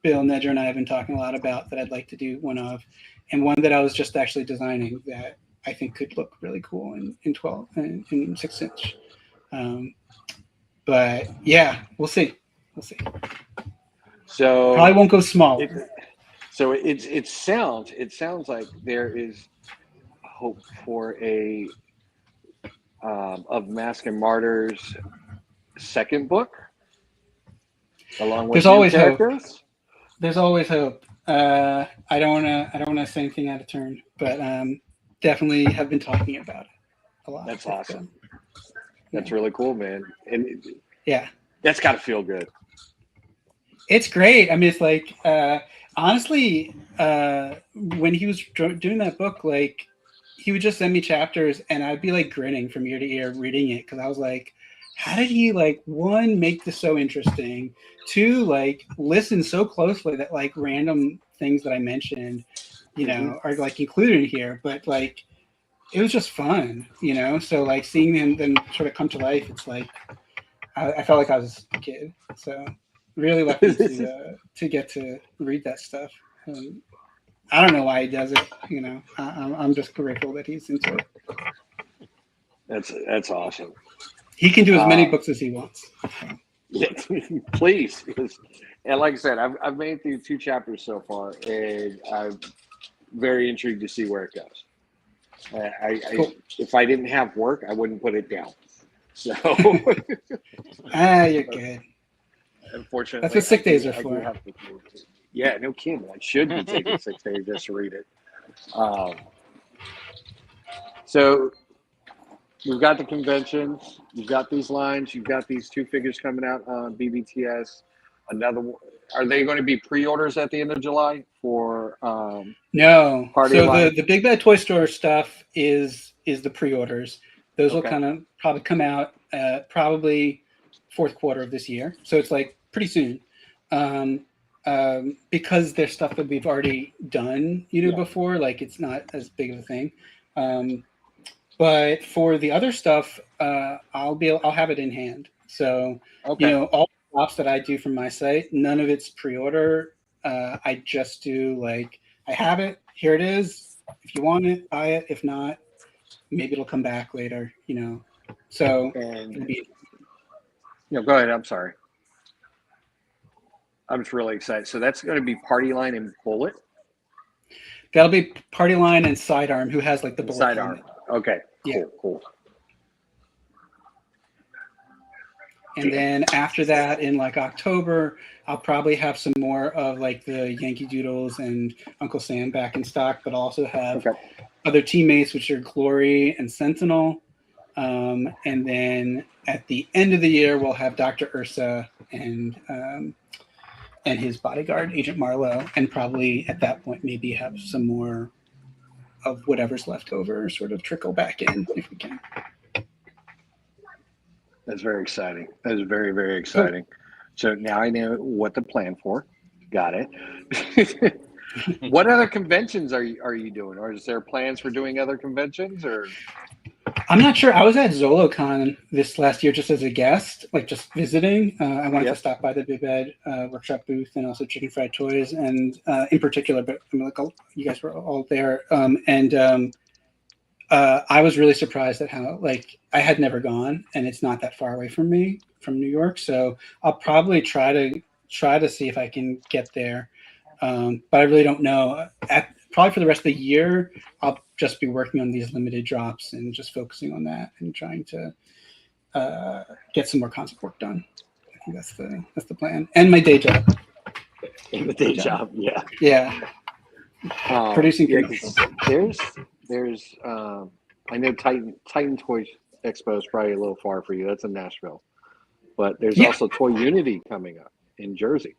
Bill Nedger and I have been talking a lot about that I'd like to do one of, and one that I was just actually designing that I think could look really cool in 12 and in 6-inch. But yeah, we'll see. So probably won't go small. It sounds like there is hope for a of Mask and Martyrs second book along with There's always characters. Hope. There's always hope. I don't want to say anything out of turn, but definitely have been talking about it a lot. That's awesome. That's really cool, man. And that's got to feel good. It's great. I mean, it's like honestly, when he was doing that book, like he would just send me chapters, and I'd be like grinning from ear to ear reading it because I was like, how did he like one make this so interesting? Two, like listen so closely that like random things that I mentioned, are like included in here, but like it was just fun, So like seeing them sort of come to life, it's like I felt like I was a kid. So really lucky to get to read that stuff. I don't know why he does it. You know, I'm just grateful that he's into it. That's awesome. He can do as many books as he wants. Yeah, please. And like I said, I've made it through 2 chapters so far, and I'm very intrigued to see where it goes. Cool. If I didn't have work, I wouldn't put it down. So, You're good. unfortunately, That's what sick days are I do for. have to, yeah, no kidding. I should be taking 6 days just to read it. So you've got the conventions, you've got these lines, you've got these 2 figures coming out on BBTS. Another one. Are they going to be pre-orders at the end of July for No. Party So line? the Big Bad Toy Store stuff is the pre-orders. Those will Okay. kind of probably come out probably fourth quarter of this year. So it's like pretty soon. Because there's stuff that we've already done, Yeah. before, like it's not as big of a thing. But for the other stuff, I'll have it in hand. So Okay. all the drops that I do from my site, none of it's pre-order. I just do like I have it, here it is. If you want it, buy it. If not, maybe it'll come back later. So And it'll be go ahead. I'm sorry. I'm just really excited. So that's going to be Party Line and Bullet. that'll be Party Line and Sidearm, who has like the bullet Sidearm. helmet. Okay. Yeah. Cool. And then after that, in like October, I'll probably have some more of like the Yankee Doodles and Uncle Sam back in stock, but I'll also have Okay. other teammates, which are Glory and Sentinel. And then at the end of the year, we'll have Dr. Ursa and his bodyguard, Agent Marlowe, and probably at that point maybe have some more of whatever's left over sort of trickle back in if we can. That's very exciting. That is very, very exciting. So now I know what to plan for. Got it. What other conventions are you doing? Or is there plans for doing other conventions? Or I'm not sure. I was at ZoloCon this last year just as a guest, like just visiting. I wanted to stop by the Big Bad workshop booth and also Chicken Fried Toys, and in particular, but I mean, like you guys were all there, I was really surprised at how like I had never gone, and it's not that far away from me from New York. So I'll probably try to see if I can get there, but I really don't know. Probably for the rest of the year, I'll just be working on these limited drops and just focusing on that and trying to get some more concept work done. I think that's the plan. And my day job. the day job? Yeah. Yeah. Producing commercials. There's I know Titan Toy Expo is probably a little far for you. That's in Nashville, but there's also Toy Unity coming up in Jersey.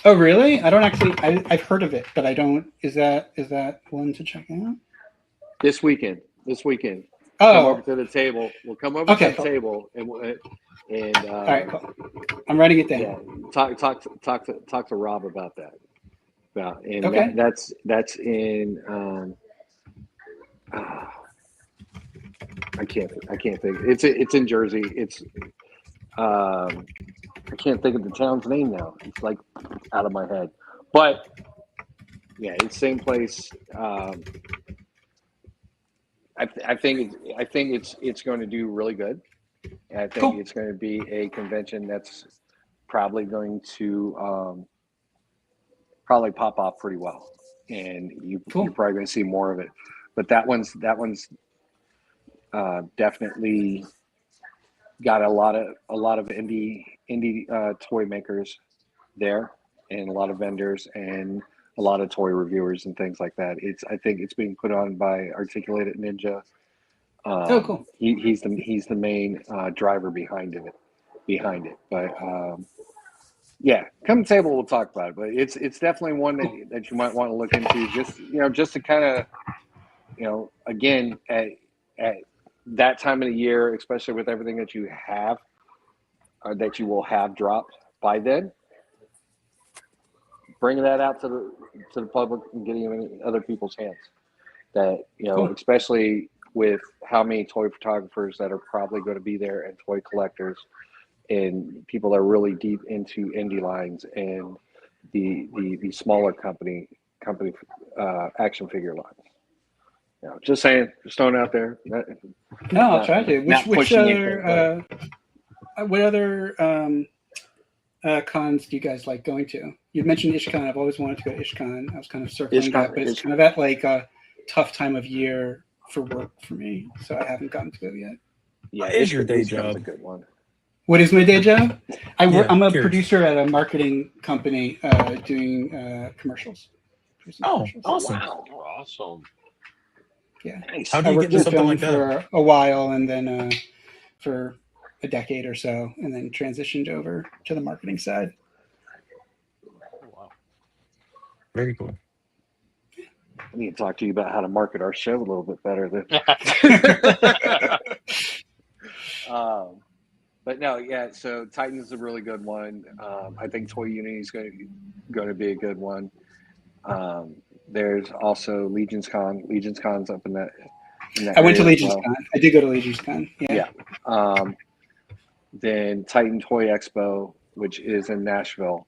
Oh, really? I don't actually. I've heard of it, but I don't. Is that one to check out? This weekend. Come Oh, over to the table. We'll come over to the table and all right, cool. I'm writing it down. Yeah, talk to Rob about that. That's in. I can't think. It's in Jersey. It's I can't think of the town's name now. It's like out of my head. But yeah, it's same place. I think it's going to do really good. And I think it's going to be a convention that's probably going to probably pop off pretty well, and you're probably going to see more of it. But that one's definitely got a lot of indie toy makers there, and a lot of vendors and a lot of toy reviewers and things like that. I think it's being put on by Articulated Ninja. Cool. He's the main driver behind it. But yeah, come to the table, we'll talk about it. But it's definitely one that you might want to look into. Just to kind of again at that time of the year, especially with everything that you have or that you will have dropped by then. Bring that out to the public and getting it in other people's hands. That especially with how many toy photographers that are probably going to be there, and toy collectors, and people that are really deep into indie lines and the smaller companies company action figure lines. You know, just saying, just throwing it out there. No, I'll try to. Not Which pushing anything, what other cons do you guys like going to? You mentioned IshCon. I've always wanted to go to IshCon. I was kind of circling that, but it's kind of at like a tough time of year for work for me, so I haven't gotten to go yet. Yeah, Is your day job a good one. What is my day job? I'm a curious. producer at a marketing company doing commercials. Oh, awesome. Wow. Awesome. Yeah. Nice. How do I you worked get into in something film like that? for a while, and then for a decade or so, and then transitioned over to the marketing side. Oh, wow. Very cool. I need to talk to you about how to market our show a little bit better. But no, yeah. So Titan is a really good one. I think Toy Unity is going to be a good one. There's also Legion's Con. Legion's Con's up in that. I went to Legion's Con. I did go to Legion's Con. Yeah. Then Titan Toy Expo, which is in Nashville.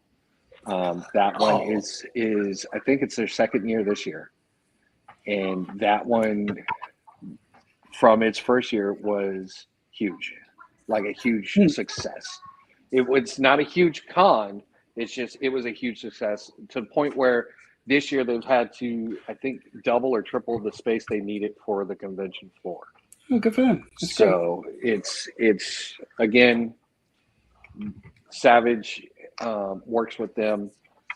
That one is I think it's their second year this year, and that one from its first year was huge, like a huge success. It's not a huge con. It's just it was a huge success to the point where this year they've had to, I think, double or triple the space they needed for the convention floor. Oh, good for them. That's so great. it's again, Savage works with them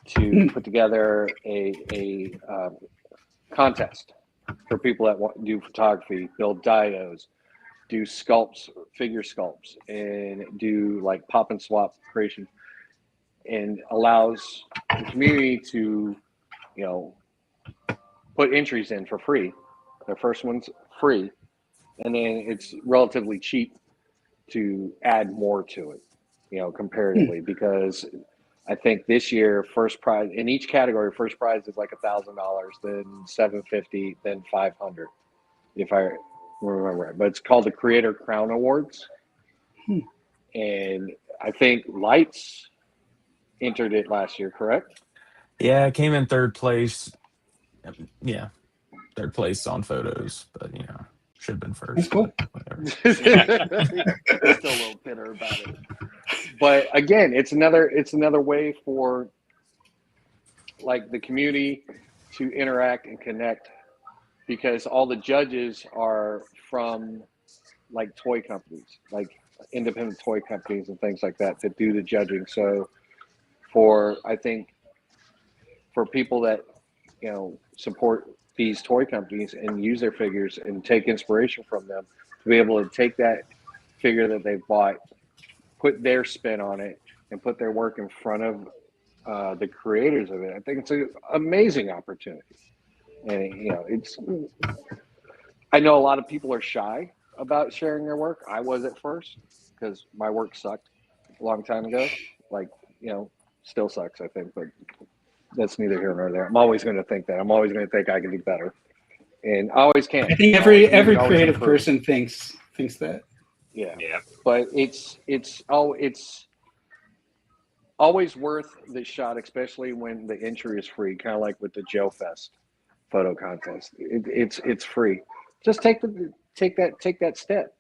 to put together a contest for people that want to do photography, build dios, do figure sculpts, and do like pop and swap creation, and allows the community to, you know, put entries in for free. Their first one's free, and then it's relatively cheap to add more to it, you know, comparatively, because I think this year first prize in each category, first prize is like $1,000, then $750, then $500, if I remember right. But it's called the Creator Crown Awards, and I think Lights entered it last year, correct? Yeah, I came in third place. Yeah, third place on photos, but you know, should have been first. That's cool. Whatever. He's still a little bitter about it. But again, it's another way for like the community to interact and connect, because all the judges are from like toy companies, like independent toy companies and things like that do the judging. So I think for people that, you know, support these toy companies and use their figures and take inspiration from them, to be able to take that figure that they've bought, put their spin on it, and put their work in front of the creators of it, I think it's an amazing opportunity. And you know, I know a lot of people are shy about sharing their work. I was at first, because my work sucked a long time ago. Like, you know, still sucks, I think, but that's neither here nor there. I'm always going to think that. I'm always going to think I can do better, and I always can. I think every creative person thinks that. Yeah. But it's always worth the shot, especially when the entry is free, kind of like with the Joe Fest photo contest. It's free. Just take that step,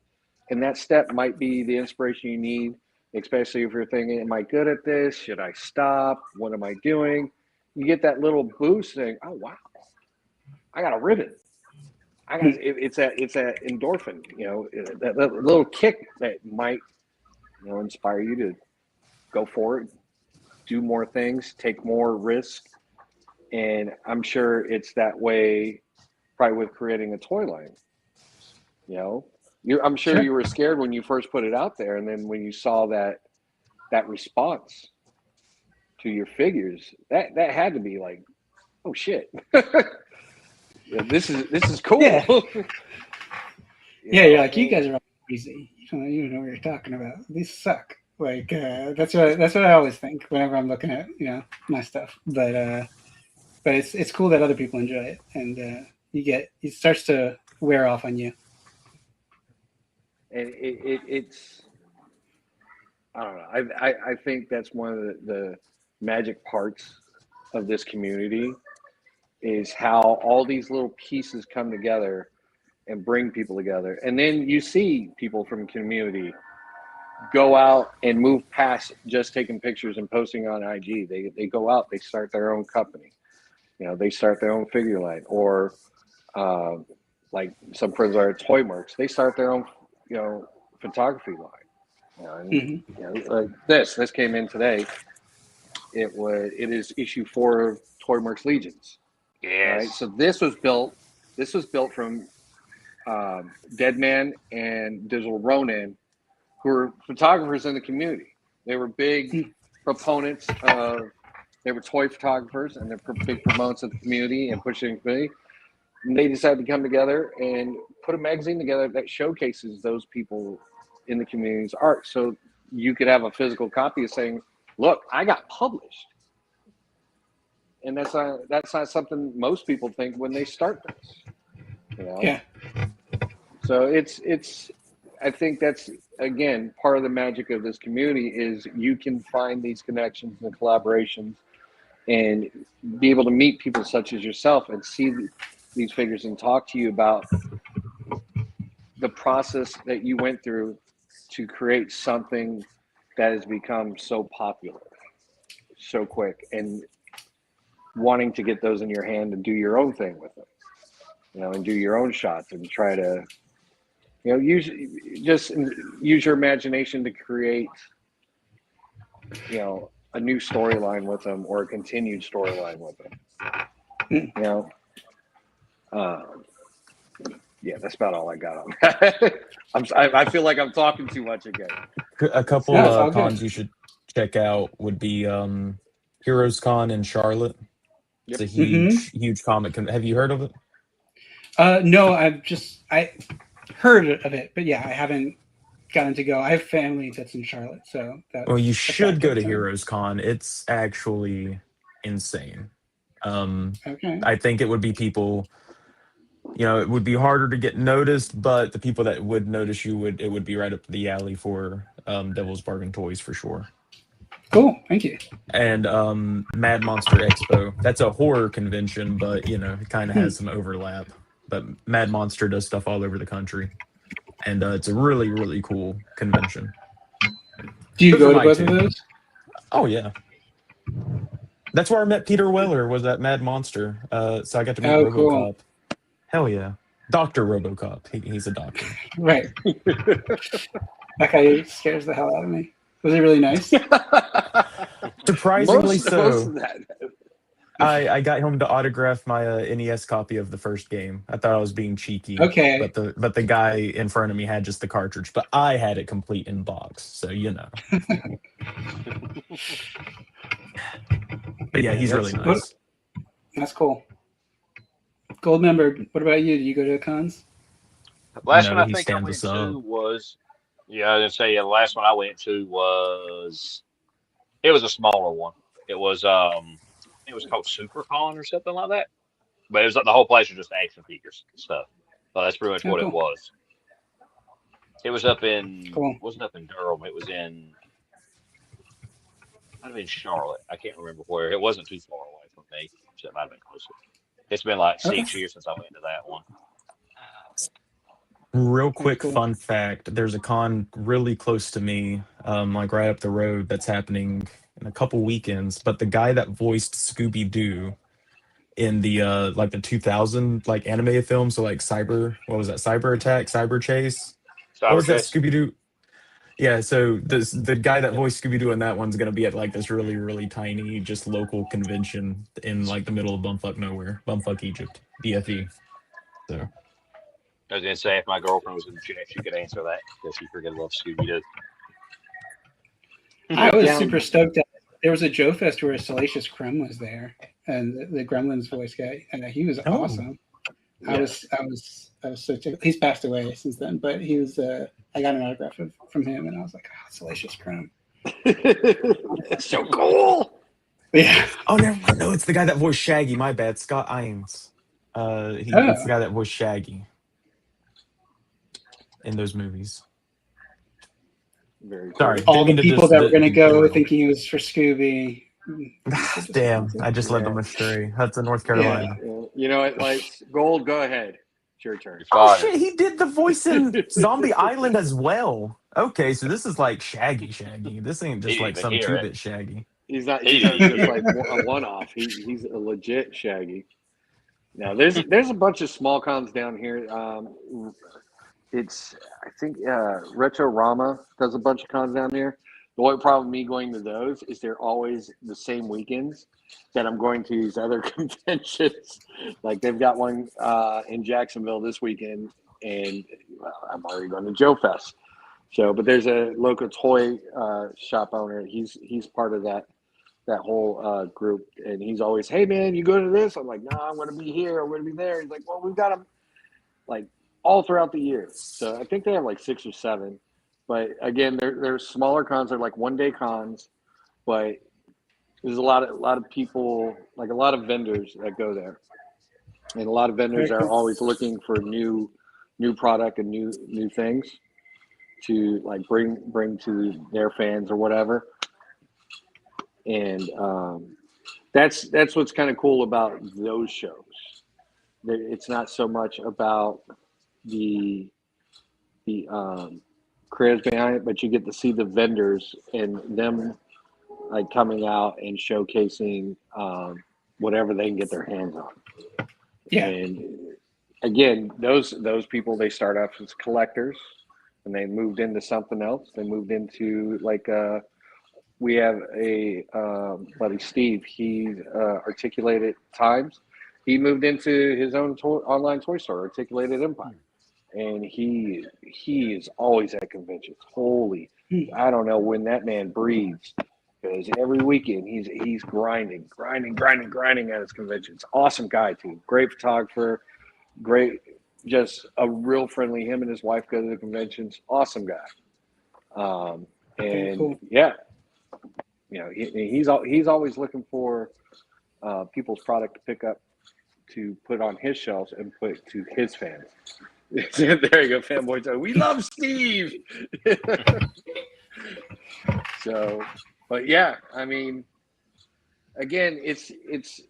and that step might be the inspiration you need, especially if you're thinking, am I good at this? Should I stop? What am I doing? You get that little boost saying, oh wow, I got a ribbon. It's that endorphin, you know, that little kick that might, you know, inspire you to go forward, do more things, take more risk. And I'm sure it's that way probably with creating a toy line. You know, I'm sure you were scared when you first put it out there, and then when you saw that response to your figures, that had to be like, oh shit. Yeah, this is cool. Yeah. You're like, you guys are all crazy. You don't know what you're talking about. These suck. Like that's what I always think whenever I'm looking at, you know, my stuff. But it's cool that other people enjoy it, and it starts to wear off on you. And it's I don't know. I think that's one of the magic parts of this community is how all these little pieces come together and bring people together. And then you see people from the community go out and move past just taking pictures and posting on IG. They go out, they start their own company. They start their own figure line, or like some friends are at Toy Marks. They start their own, photography line. And like this came in today. It is issue 4 of Toy Marks Legions. Yes. Right. So this was built from Deadman and Digital Ronin, who were photographers in the community. They were big proponents of. They were toy photographers, and they're big proponents of the community and pushing the community. And they decided to come together and put a magazine together that showcases those people in the community's art. So you could have a physical copy of saying, look, I got published. And that's not something most people think when they start this. Yeah. So it's I think that's, again, part of the magic of this community is you can find these connections and collaborations and be able to meet people such as yourself and see these figures and talk to you about the process that you went through to create something that has become so popular so quick, and wanting to get those in your hand and do your own thing with them, and do your own shots and try to, use your imagination to create, a new storyline with them or a continued storyline with them. Yeah, that's about all I got on that. I feel like I'm talking too much again. A couple of cons you should check out would be Heroes Con in Charlotte. It's a huge comic. Have you heard of it? No, I heard of it, but yeah, I haven't gotten to go. I have family that's in Charlotte, so well, you should go to Heroes Con. It's actually insane. Okay. I think it would be people. It would be harder to get noticed, but the people that would notice you would be right up the alley for Devil's Bargain Toys for sure. Cool, thank you. And Mad Monster Expo. That's a horror convention, but it kind of has some overlap. But Mad Monster does stuff all over the country, and it's a really, really cool convention. Do you go to both of those? Oh yeah, that's where I met Peter Weller. Was at Mad Monster. So I got to meet RoboCop. Cool. Hell yeah, Dr. RoboCop. He's a doctor. Right. That guy scares the hell out of me. Was he really nice? Surprisingly so. I got him to autograph my NES copy of the first game. I thought I was being cheeky. Okay. But the guy in front of me had just the cartridge, but I had it complete in box. So But yeah, he's really nice. That's cool. Gold member, what about you? Do you go to the cons? Last one I think I went to was, I was gonna say the last one I went to was, it was a smaller one. It was called SuperCon or something like that. But it was like the whole place was just action figures and stuff. So that's pretty much what it was. It was up in wasn't up in Durham. It was in might have been Charlotte. I can't remember where. It wasn't too far away from me. So it might have been closer. It's been like 6 years since I went to that one. Real quick fun fact, there's a con really close to me, like right up the road, that's happening in a couple weekends. But the guy that voiced Scooby-Doo in the like the 2000 like anime film, so like Cyber Attack, Cyber Chase? What was that Scooby-Doo? Yeah, so the guy that voiced Scooby-Doo in that one's gonna be at like this really, really tiny, just local convention in like the middle of bumfuck nowhere, bumfuck Egypt, BFE. So I was gonna say if my girlfriend was in the chat, she could answer that because she freaking loves Scooby-Doo. I was super stoked that there was a Joe Fest where Salacious Crumb was there, and the Gremlins voice guy, and he was awesome. Yeah. I was so tickled. He's passed away since then, but he was. I got an autograph from him, and I was like, "Oh, Salacious Crumb." That's so cool. Yeah. Oh no, it's the guy that voiced Shaggy. My bad, Scott Iams. It's the guy that voiced Shaggy in those movies. Very cool. Sorry, all the people that were going to go thinking he was for Scooby. Damn, I just led them astray. That's in North Carolina. Yeah. You know what, lights? Gold, go ahead. It's your turn. You're Oh fired. shit, he did the voice in Zombie Island as well. Okay, so this is like Shaggy. This ain't just He didn't like even some hear it. 2-bit Shaggy. He's not He didn't just hear like a one-off. He's a legit Shaggy. Now, there's a bunch of small cons down here. It's I think Retro Rama does a bunch of cons down here. The only problem with me going to those is they're always the same weekends that I'm going to these other conventions. Like they've got one in Jacksonville this weekend, and I'm already going to Joe Fest. So, but there's a local toy shop owner. He's part of that whole group, and he's always, hey man, you go to this? I'm like, no, I'm going to be here. I'm going to be there. He's like, well, we've got them like all throughout the year. So I think they have like 6 or 7. But again, they're smaller cons. They're like one-day cons, but there's a lot of people, like a lot of vendors that go there, and a lot of vendors are always looking for new product and new things to like bring to their fans or whatever. And that's what's kind of cool about those shows. It's not so much about the creators behind it, but you get to see the vendors and them like coming out and showcasing whatever they can get their hands on. Yeah. And again, those people, they start off as collectors, and they moved into something else. They moved into like we have a buddy Steve. He Articulated Times. He moved into his own online toy store, Articulated Empire, and he is always at conventions. Holy, I don't know when that man breathes, because every weekend he's grinding at his conventions. Awesome guy too. Great photographer. Great, just a real friendly. Him and his wife go to the conventions. Awesome guy. And cool. Yeah, you know, he's always looking for people's product to pick up, to put on his shelves and put to his fans. There you go, fanboy. So we love Steve. So, but yeah, I mean, again, it's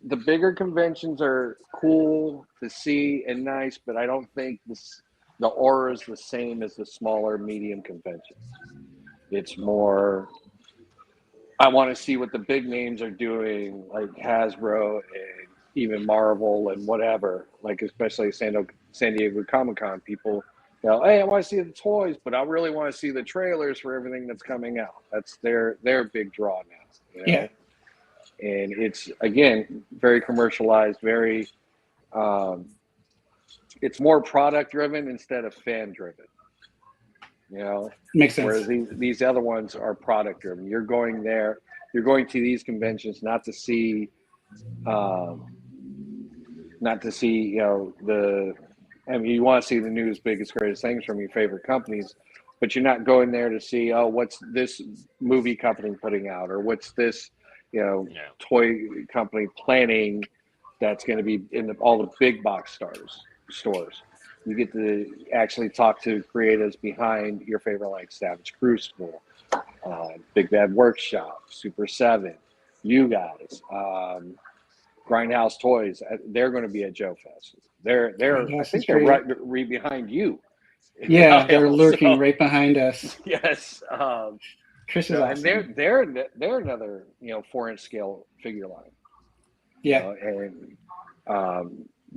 the bigger conventions are cool to see and nice, but I don't think the aura is the same as the smaller, medium conventions. It's more, I want to see what the big names are doing, like Hasbro and even Marvel and whatever, like especially San Diego Comic-Con. People go, hey, I want to see the toys, but I really want to see the trailers for everything that's coming out. That's their big draw now. You know? Yeah. And it's, again, very commercialized, very, it's more product driven instead of fan driven. You know, Makes sense. whereas these other ones are product driven. You're going there, you're going to these conventions not to see, you know, I mean, you want to see the newest, biggest, greatest things from your favorite companies, but you're not going there to see, oh, what's this movie company putting out, or what's this, you know, toy company planning that's going to be in all the big box stores. You get to actually talk to creatives behind your favorite, like Savage Crucible, Big Bad Workshop, Super 7, you guys, Grindhouse Toys. They're going to be at Joe Fest. I think they're right behind you. Yeah, they're lurking right behind us. Yes. Chris is awesome. And they're another, you know, 4-inch scale figure line. Yeah. You know,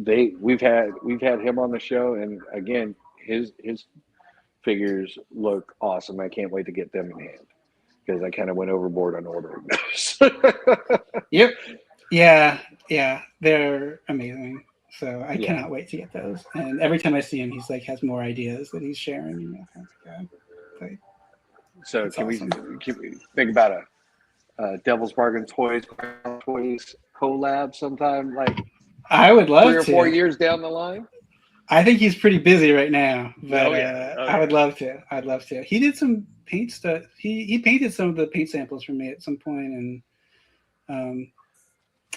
and we've had him on the show, and again, his figures look awesome. I can't wait to get them in hand, because I kind of went overboard on ordering those. Yep. Yeah, they're amazing. So I cannot wait to get those. And every time I see him, he's like has more ideas that he's sharing. You know, so can we think about a Devil's Bargain Toys collab sometime, like I would love 3 or 4 years down the line? I think he's pretty busy right now, but I would yeah. love to. I'd love to. He did some paint stuff. He painted some of the paint samples for me at some point, and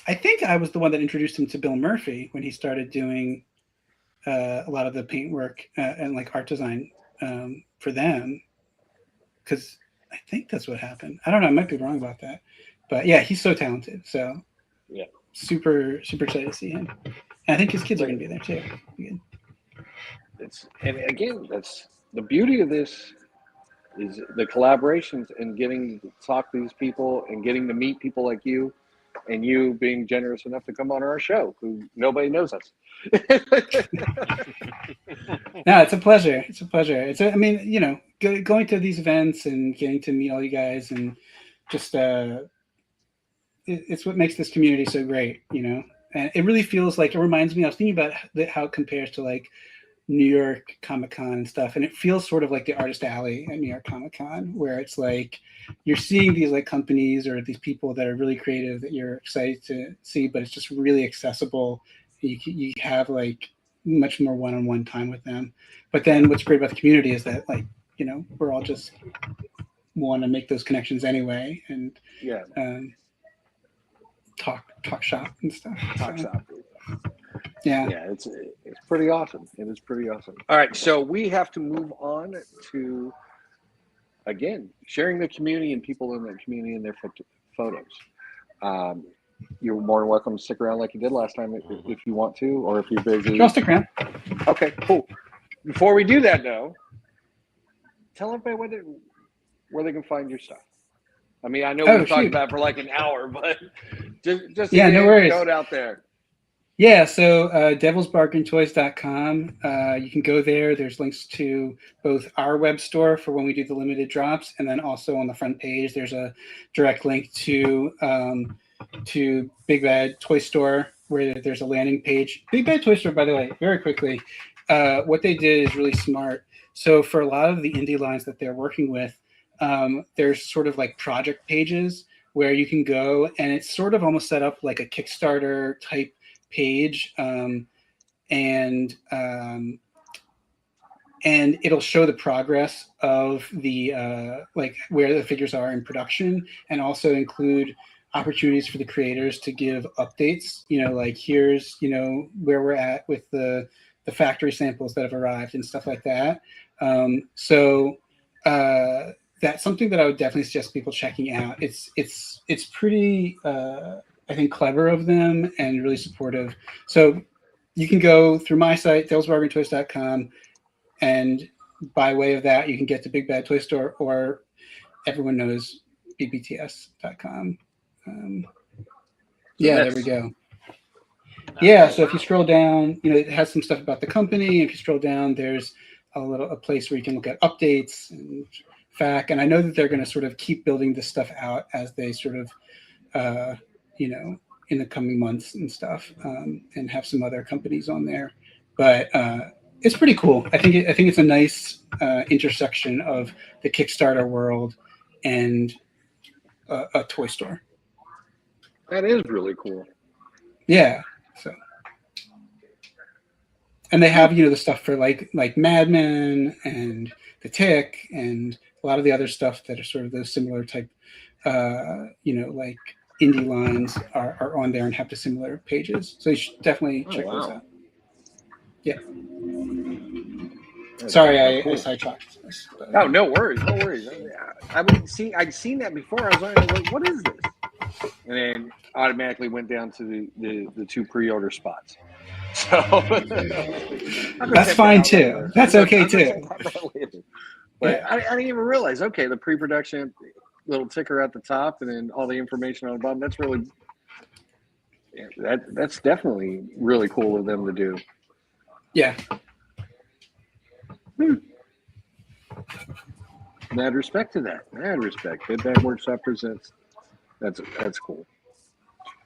I think I was the one that introduced him to Bill Murphy when he started doing a lot of the paint work and like art design for them. Because I think that's what happened. I don't know. I might be wrong about that. But yeah, he's so talented. So yeah, super excited to see him. And I think his kids are going to be there too. Good. And again, that's the beauty of this is the collaborations and getting to talk to these people and getting to meet people like you, and you being generous enough to come on our show, who nobody knows us. No, it's a pleasure. It's a pleasure. I mean, you know, going to these events and getting to meet all you guys and just it's what makes this community so great, you know. And it really feels like, it reminds me, I was thinking about how it compares to like New York Comic Con and stuff, and it feels sort of like the Artist Alley at New York Comic Con, where it's like you're seeing these like companies or these people that are really creative that you're excited to see, but it's just really accessible. You have like much more one-on-one time with them. But then what's great about the community is that, like, you know, we're all just want to make those connections anyway, and Yeah. Talk shop and stuff. Talk shop. Yeah. Yeah, it's pretty awesome. It is pretty awesome. All right, so we have to move on to, again, sharing the community and people in the community and their photos. You're more than welcome to stick around like you did last time if you want to, or if you're busy. I'll stick around. Okay, cool. Before we do that, though, tell everybody where they can find your stuff. I mean, I know we've talked about it for like an hour, but just yeah, no worries. Throw it out there. Yeah, so devilsbargaintoys.com. You can go there. There's links to both our web store for when we do the limited drops, and then also on the front page, there's a direct link to Big Bad Toy Store, where there's a landing page. Big Bad Toy Store, by the way, very quickly, what they did is really smart. So for a lot of the indie lines that they're working with, there's sort of like project pages where you can go, and it's sort of almost set up like a Kickstarter type page, and it'll show the progress of the like where the figures are in production, and also include opportunities for the creators to give updates, you know, like here's, you know, where we're at with the factory samples that have arrived and stuff like that. That's something that I would definitely suggest people checking out. It's pretty I think clever of them and really supportive. So you can go through my site, devilsbargaintoys.com, and by way of that, you can get to Big Bad Toy Store, or everyone knows bbts.com. Yeah, there we go. Yeah, so if you scroll down, you know, it has some stuff about the company. If you scroll down, there's a place where you can look at updates and FAQ. And I know that they're going to sort of keep building this stuff out as they sort of, you know, in the coming months and stuff, and have some other companies on there. But it's pretty cool. I think it's a nice intersection of the Kickstarter world and a toy store. That is really cool. Yeah. So, and they have, you know, the stuff for like Mad Men and The Tick and a lot of the other stuff that are sort of those similar type, you know, like indie lines are on there and have the similar pages. So you should definitely check those out. Yeah. Sorry, I sidetracked this. Oh, no worries, no worries. I'd seen that before. I was like, what is this? And then automatically went down to the 2 pre-order spots. So that's fine too. That's okay too. But I didn't even realize. Okay, the pre-production little ticker at the top, and then all the information on the bottom. That's really, that's definitely really cool of them to do. Yeah. Mad respect to that. Mad respect. Good Bad Workshop presents. That's cool.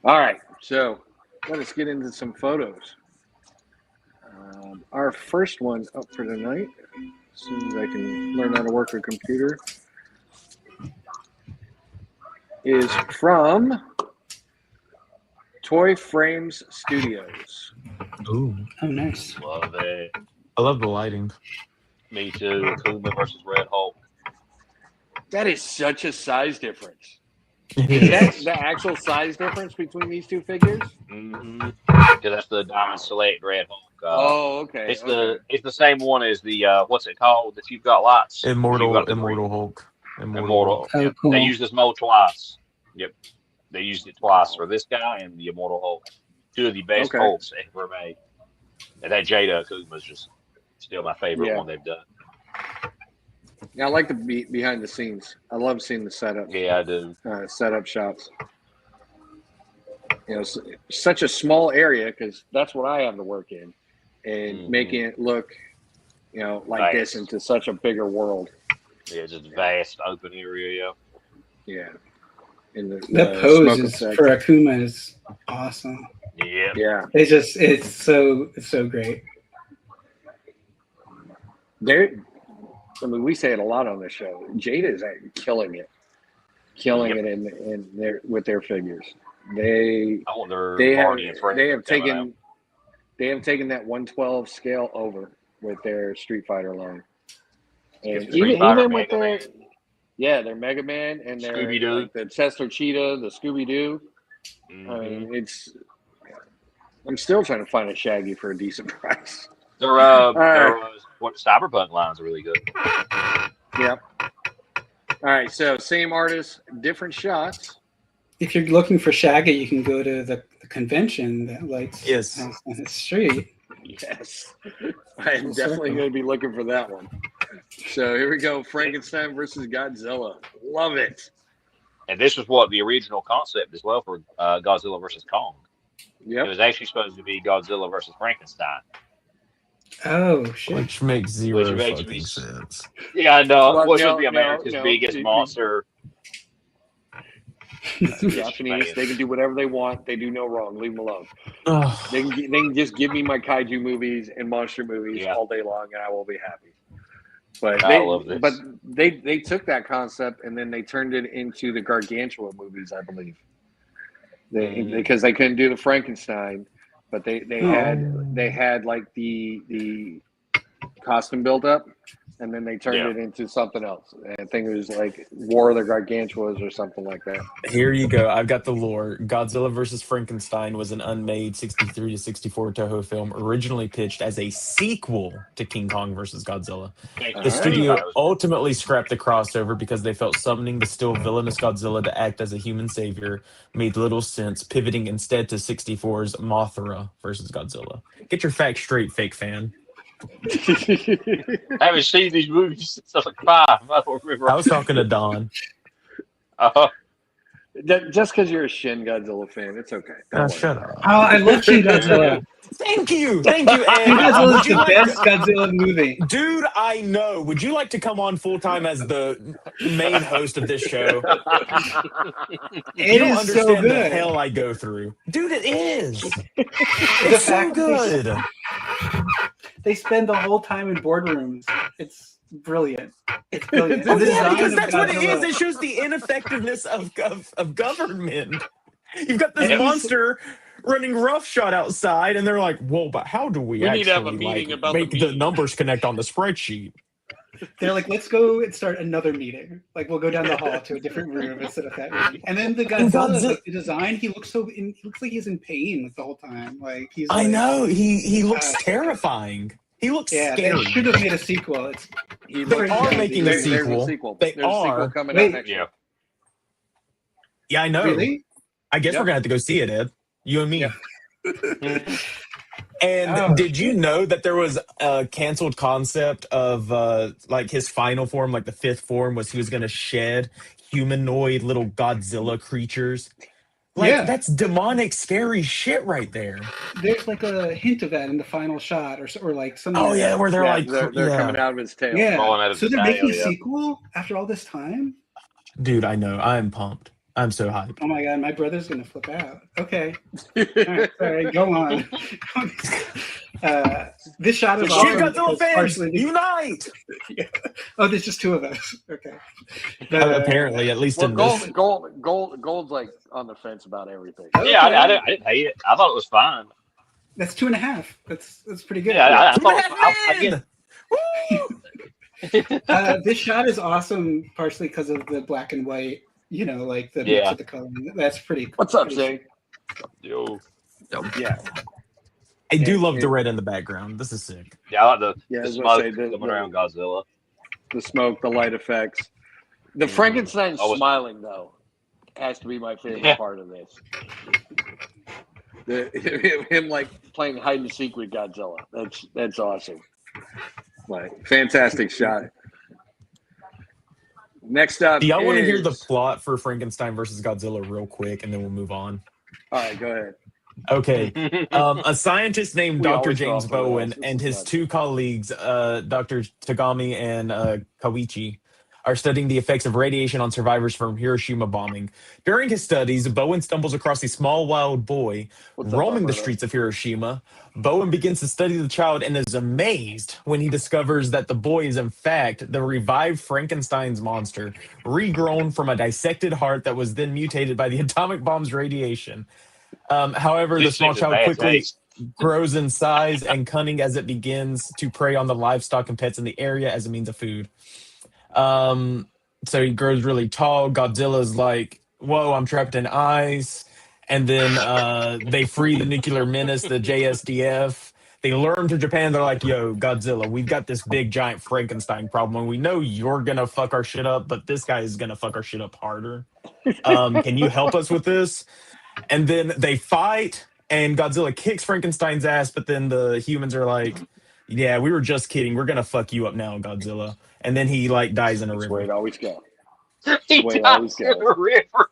All right, so let us get into some photos. Our first one up for tonight, as soon as I can learn how to work a computer, is from Toy Frames Studios. Ooh, oh nice. Love it. I love the lighting. Me too. Kuma versus Red Hulk. That is such a size difference. It Is is. that the actual size difference between these two figures? Mm-hmm. Because that's the Diamond Select Red Hulk. Okay. It's the same one as the what's it called that you've got lots. Immortal Hulk. Immortal. Oh, cool. They used this mold twice. Yep. They used it twice for this guy and the Immortal Hulk. Two of the best Hulks ever made. And that Jada Akuma is just still my favorite one they've done. Yeah, I like the behind the scenes. I love seeing the setup. Yeah, I do. Setup shots. You know, such a small area because that's what I have to work in, and making it look, you know, like this into such a bigger world. Yeah, just vast open area. Yeah. In the pose is, for Akuma is awesome. Yeah. Yeah. It's so great. I mean, we say it a lot on this show. Jada is killing it in their with their figures. They have taken that 112 scale over with their Street Fighter line, and even with their Mega Man and their like the Chester Cheetah, the Scooby Doo. I mean, I'm still trying to find a Shaggy for a decent price. Their Cyberpunk lines are really good. Yep. All right, so same artist, different shots. If you're looking for Shaggy, you can go to the convention that lights on the street. Yes. I am definitely going to be looking for that one. So here we go, Frankenstein versus Godzilla. Love it. And this was what the original concept as well for Godzilla versus Kong. Yep. It was actually supposed to be Godzilla versus Frankenstein. Oh, shit. Which makes zero fucking sense. Yeah, I know. Well, it should be America's biggest monster. Japanese, they can do whatever they want. They do no wrong. Leave them alone. They can just give me my kaiju movies and monster movies all day long, and I will be happy. But I love this. But they took that concept and then they turned it into the Gargantua movies, I believe. Because they couldn't do the Frankenstein, but they had like the costume build up, and then they turned it into something else. I think it was like War of the Gargantuas or something like that. Here you go. I've got the lore. Godzilla vs. Frankenstein was an unmade 63 to 64 Toho film originally pitched as a sequel to King Kong vs. Godzilla. The studio ultimately scrapped the crossover because they felt summoning the still villainous Godzilla to act as a human savior made little sense, pivoting instead to 64's Mothra vs. Godzilla. Get your facts straight, fake fan. I haven't seen these movies since I was like 5. I don't remember. I was talking to Don. Just because you're a Shin Godzilla fan, it's okay. Shut up. Oh, I love Shin Godzilla. Thank you, Ed. Shin Godzilla is the best Godzilla movie. Dude, I know. Would you like to come on full time as the main host of this show? You don't understand the hell I go through. Dude, it is. It's so good. They spend the whole time in boardrooms. It's brilliant. It's brilliant. Because that's what it is. It shows the ineffectiveness of government. You've got this monster running roughshod outside, and they're like, "Whoa, but how do we actually need to have a meeting about make the numbers connect on the spreadsheet?" They're like, "Let's go and start another meeting. Like, we'll go down the hall to a different room instead of that room." And then the Godzilla, like, the design, he looks like he's in pain like the whole time. Like he's. I know he looks terrifying. He looks scary. They should have made a sequel. They are making a sequel. There's a sequel coming out next year. Yeah, I know. Really? I guess we're gonna have to go see it, Ed. You and me. Yeah. And did you know that there was a canceled concept of like his final form, like the 5th form, was he was going to shed humanoid little Godzilla creatures? Like, that's demonic, scary shit right there. There's like a hint of that in the final shot, or like something. Oh yeah, where they're like they're coming out of his tail. Yeah. So they're making a sequel after all this time. Dude, I know. I'm pumped. I'm so hyped. Oh my god, my brother's gonna flip out. Okay, all right, sorry, go on. This shot is awesome. Godzilla fans, unite! Oh, there's just 2 of us. Okay. Apparently, at least in this. Gold's like on the fence about everything. Yeah, I didn't hate it. I thought it was fine. That's 2.5. That's pretty good. Yeah, I thought. This shot is awesome, partially because of the black and white. You know, like the mix of the color. That's pretty cool. What's up, Zay? Yo. Yeah. I do love the red in the background. This is sick. Yeah, I like the smoke coming around Godzilla. The smoke, the light effects. The Frankenstein smiling, though, has to be my favorite part of this. Him like playing hide and seek with Godzilla. That's awesome. Like fantastic shot. Next up, Do y'all want to hear the is plot for Frankenstein versus Godzilla real quick, and then we'll move on? all right. Go ahead. Okay. A scientist named We Dr. always go James off the rails. Bowen This and is his nuts. two colleagues, Dr. Tagami and Kawichi, are studying the effects of radiation on survivors from Hiroshima bombing. During his studies, Bowen stumbles across a small wild boy What's up, roaming the Alberto? streets of Hiroshima. Bowen begins to study the child and is amazed when he discovers that the boy is, in fact, the revived Frankenstein's monster, regrown from a dissected heart that was then mutated by the atomic bomb's radiation. However, the This small seems in child bad quickly taste. grows in size and cunning as it begins to prey on the livestock and pets in the area as a means of food. So he grows really tall. Godzilla's like, whoa, I'm trapped in ice. And then they free the nuclear menace, the JSDF. They lure him to Japan. They're like, yo, Godzilla, we've got this big giant Frankenstein problem. And we know you're going to fuck our shit up, but this guy is going to fuck our shit up harder. Can you help us with this? And then they fight, and Godzilla kicks Frankenstein's ass, but then the humans are like, yeah, we were just kidding. We're going to fuck you up now, Godzilla. And then he like dies in a That's where river. it always goes. He Way it always dies in goes. the river.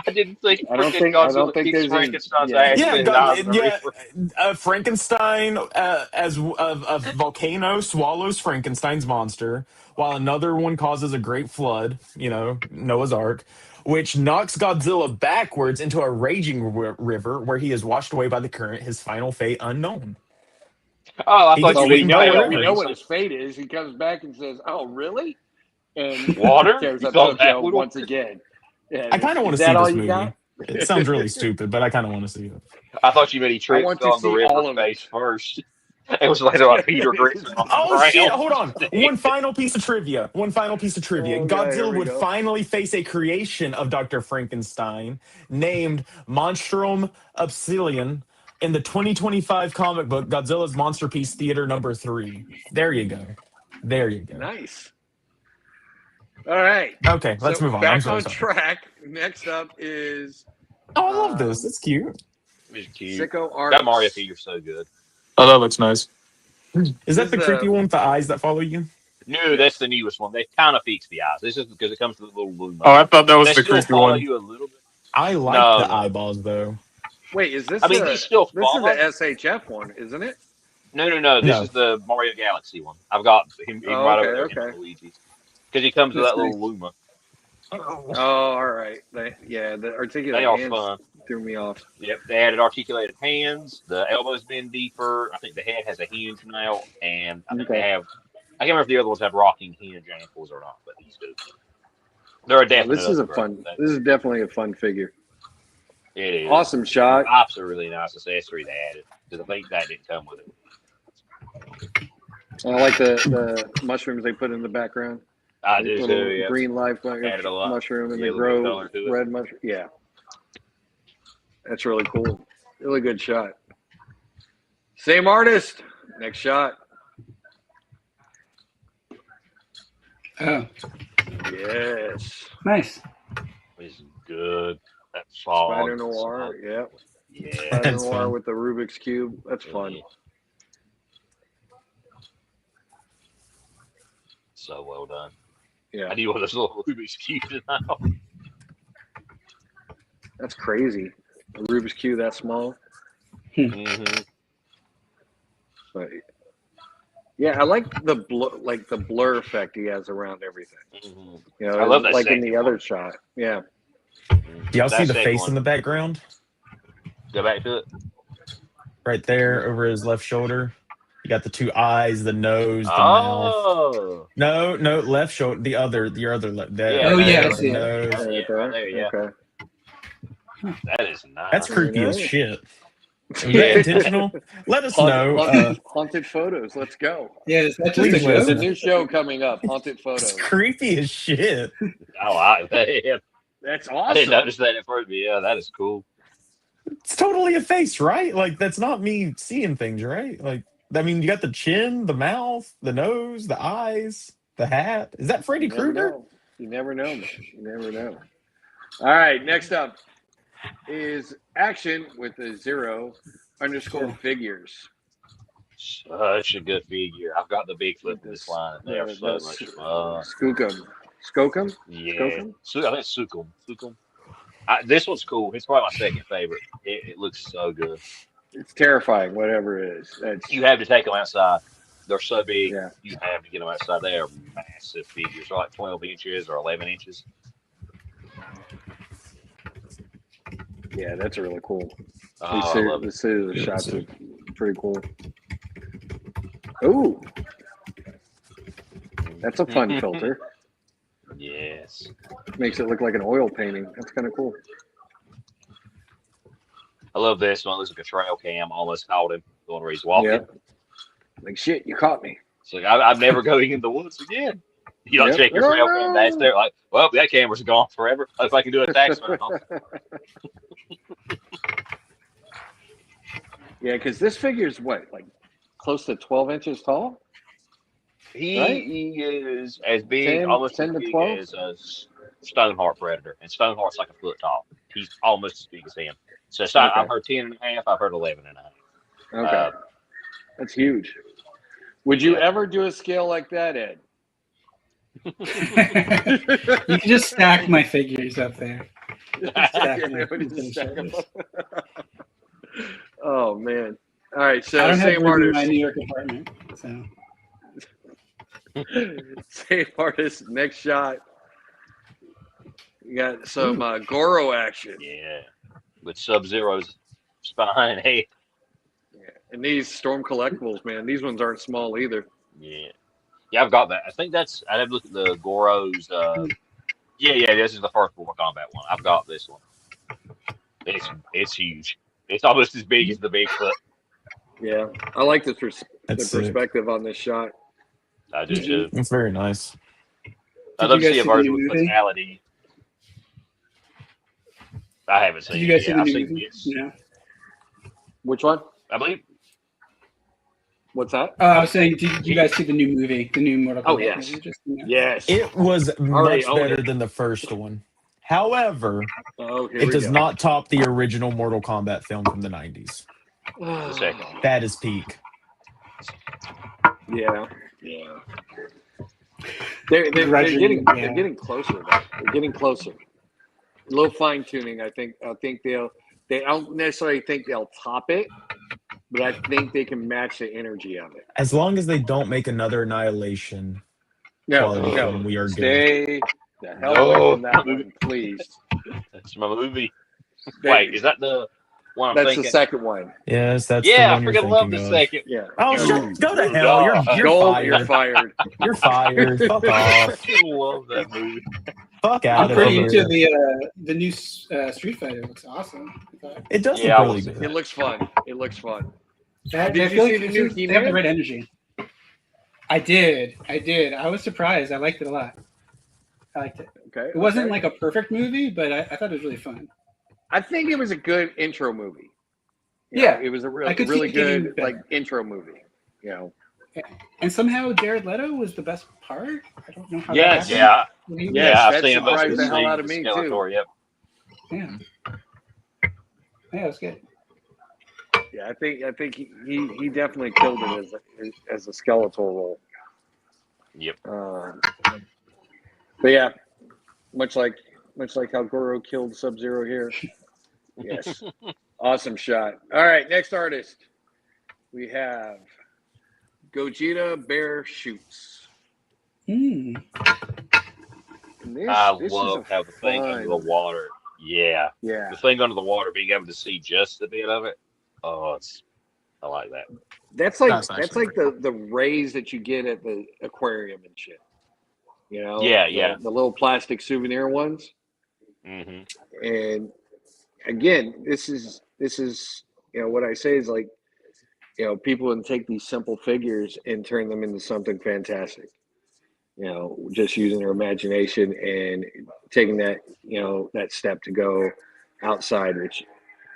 I didn't think I don't freaking think Godzilla there's kicks any. Frankenstein's Yeah. ass Yeah, and dies in the river. Frankenstein as a volcano swallows Frankenstein's monster, while another one causes a great flood, Noah's Ark, which knocks Godzilla backwards into a raging river where he is washed away by the current, his final fate unknown. Oh, I He thought gets you But meant eaten by a fail. we river. know He's what like, his fate is. He comes back and says, "Oh, really?" And water? tears You up thought that Tokyo would once again. Yeah, I kind of want is to see that all this you movie. got? It sounds really stupid, but I kind of want to see it. I thought you meant he I tripped want to on the see river all of face it. first. It was later like Peter Griffin on the Oh shit, ground. hold on. One final piece of trivia. Oh god, here Godzilla we would go. finally face a creation of Dr. Frankenstein named Monstrum Obsidian in the 2025 comic book Godzilla's Monster Piece Theater number 3. There you go. There you go. Nice. All right. Okay, let's So move on. I'm back so on sorry. track. Next up is Oh, I love this. It's cute. It's cute. Sicko Arts. That Mario figure's so good. Oh, that looks nice. Is that This the is creepy one with the eyes that follow you? No, that's the newest one. They kind of fixed the eyes. This is because it comes to the little blue Oh, I thought that was They the still creepy follow one. you a little bit. I like No, the no. eyeballs though. Wait, is this I mean, the, these still this is follow. the SHF one, isn't it? No. This No. is the Mario Galaxy one. I've got him Oh, right okay, over there. okay. Him, Luigi's. Because he comes with That's that nice. little Luma. Oh, all right. The articulated They are hands fun. threw me off. Yep, they added articulated hands. The elbows bend deeper. I think the head has a hinge now, and I think Okay. they have. I can't remember if the other ones have rocking hinge ankles or not, but these do. They're a Well, definite. this is a upgrade. fun. This is definitely a fun figure. It is. Awesome shot. The pops are really nice accessory they added because I think that didn't come with it. I like the mushrooms they put in the background. I The do little too. Yeah. green life Added a lot. mushroom, and Yeah, they a little bit grow color to it. red mushroom. Yeah, that's really cool. Really good shot. Same artist. Next shot. Oh, Yes. nice. It's good. That fog. Spider Noir. Yeah. Yeah. Spider That's Noir fun. with the Rubik's Cube. That's fun. So well done. Yeah. I need one of those little Rubik's cubes now. That's crazy. A Rubik's Cube that small. Mm-hmm. But yeah, I like the blur effect he has around everything. Mm-hmm. You know, I love that like in the second other one. shot. Yeah. Do y'all That see the second face one. in the background? Go back to it. Right there over his left shoulder. You got the two eyes, the nose, the mouth. Oh. No, left shoulder. Your other left. Yeah, Oh, yeah, I the see it. nose. Yeah, right there, yeah. Okay. That is nice. That's creepy as Yeah. shit. Was that intentional? Let us know. Haunted photos. Let's go. Yeah, is that just Please a There's listen. a ghost? new show coming up. Haunted It's photos. creepy as shit. Oh, That's I awesome. didn't notice that at first, but yeah, that is cool. It's totally a face, right? Like that's not me seeing things, right? Like I mean, you got the chin, the mouth, the nose, the eyes, the hat. Is that Freddy You never Krueger? know. You never know, man. You never know. All right, next up. is action with a 0_figures. Such a good figure. I've got the Bigfoot in this line, and they are so much fun. Skookum? Yeah. I think Sukum. This one's cool. It's probably my second favorite. It looks so good. It's terrifying, whatever it is. You have to take them outside. They're so big. Yeah. You have to get them outside. They are massive figures. They're like 12 inches or 11 inches. Yeah, that's really cool. Oh, I love The it. scissor shots are pretty cool. Ooh, that's a fun filter. Yes. Makes it look like an oil painting. That's kind of cool. I love this one. Looks like a trail cam. Almost caught him. The one where he's walking. Yeah. Like, shit, you caught me. So I'm never going in the woods again. You don't Yep. check your trail cam. That's there. Like, well, that camera's gone forever. If I can do a tax man. Yeah, because this figure is what, like close to 12 inches tall? He Right? is as big, almost 10 as to big 12? as a Stoneheart Predator. And Stoneheart's like a foot tall. He's almost as big as him. So Okay. I've heard 10 and a half. I've heard 11 and a half. Okay. That's huge. Would you Yeah. ever do a scale like that, Ed? You can just stack my figures up there. Stack my figures. Oh, man. All right, I so don't have same room in my artist. New York apartment, so Same artist, next shot. You got some Goro action. Yeah. With Sub-Zero's spine. Hey. Yeah. And these Storm collectibles, man, these ones aren't small either. Yeah. Yeah, I've got that. I think I'd have to look at the Goro's. Yeah, this is the first Mortal Kombat one. I've got this one. It's huge. It's almost as big as the Bigfoot. Yeah, I like the That's sick. perspective on this shot. I do too. It's very nice. I'd love to you see a guys see the version new with movie? fatality. I haven't seen Did you guys it see yet. the I've new seen movie? it. Yeah. Which one? I believe. What's that? I was saying, did you guys see the new movie, the new Mortal Kombat Oh, yes. movie? Just, you know. Yes. It was Already much own better it. than the first one. However, Oh, here it we does go. not top the original Mortal Kombat film from the 90s. The second. That is peak. Yeah. They're getting closer. Though. They're getting closer. A little fine tuning. I think they don't necessarily think they'll top it, but I think they can match the energy of it. As long as they don't make another Annihilation No, quality film, we are good. Stay the hell away from that one, please. That's my movie. Wait, is that the one I'm That's thinking? the second one. Yes, that's the Yeah, I one you're freaking love thinking the of. second. Yeah. Oh, Ooh, go to ooh, hell. You're Gold, fired. you're fired. You're fired. Fuck I off. freaking love that movie. Fuck out I'm of pretty here. into the new Street Fighter. It looks awesome. It does Yeah, I look really was- good. It looks fun. Did you see the new they have the He-Man? right energy. I did. I was surprised. I liked it a lot. I liked it. Okay. It wasn't like a perfect movie, but I thought it was really fun. I think it was a good intro movie. Yeah. It was a I could see really it getting good better. intro movie. You know. And somehow Jared Leto was the best part. I don't know how Yes. that happened. Yeah, Yes, I've that seen most of surprised the the hell scenes out of with me, too. Skeletor, Yep. Yeah. Yeah, it was good. Yeah, I think he definitely killed it as a Skeletor role. Yep. But yeah, much like how Goro killed Sub-Zero here. Yes. Awesome shot. All right, next artist. We have Gogeta Bear Shoots. Hmm. And this I is love a how the thing under the fun- water. Yeah. Yeah. The thing under the water, being able to see just a bit of it. Oh, I like that. That's like That's actually the rays that you get at the aquarium and shit. You know? Yeah. The little plastic souvenir ones. hmm And again, this is what I say is like, people can take these simple figures and turn them into something fantastic. Just using their imagination and taking that that step to go outside, which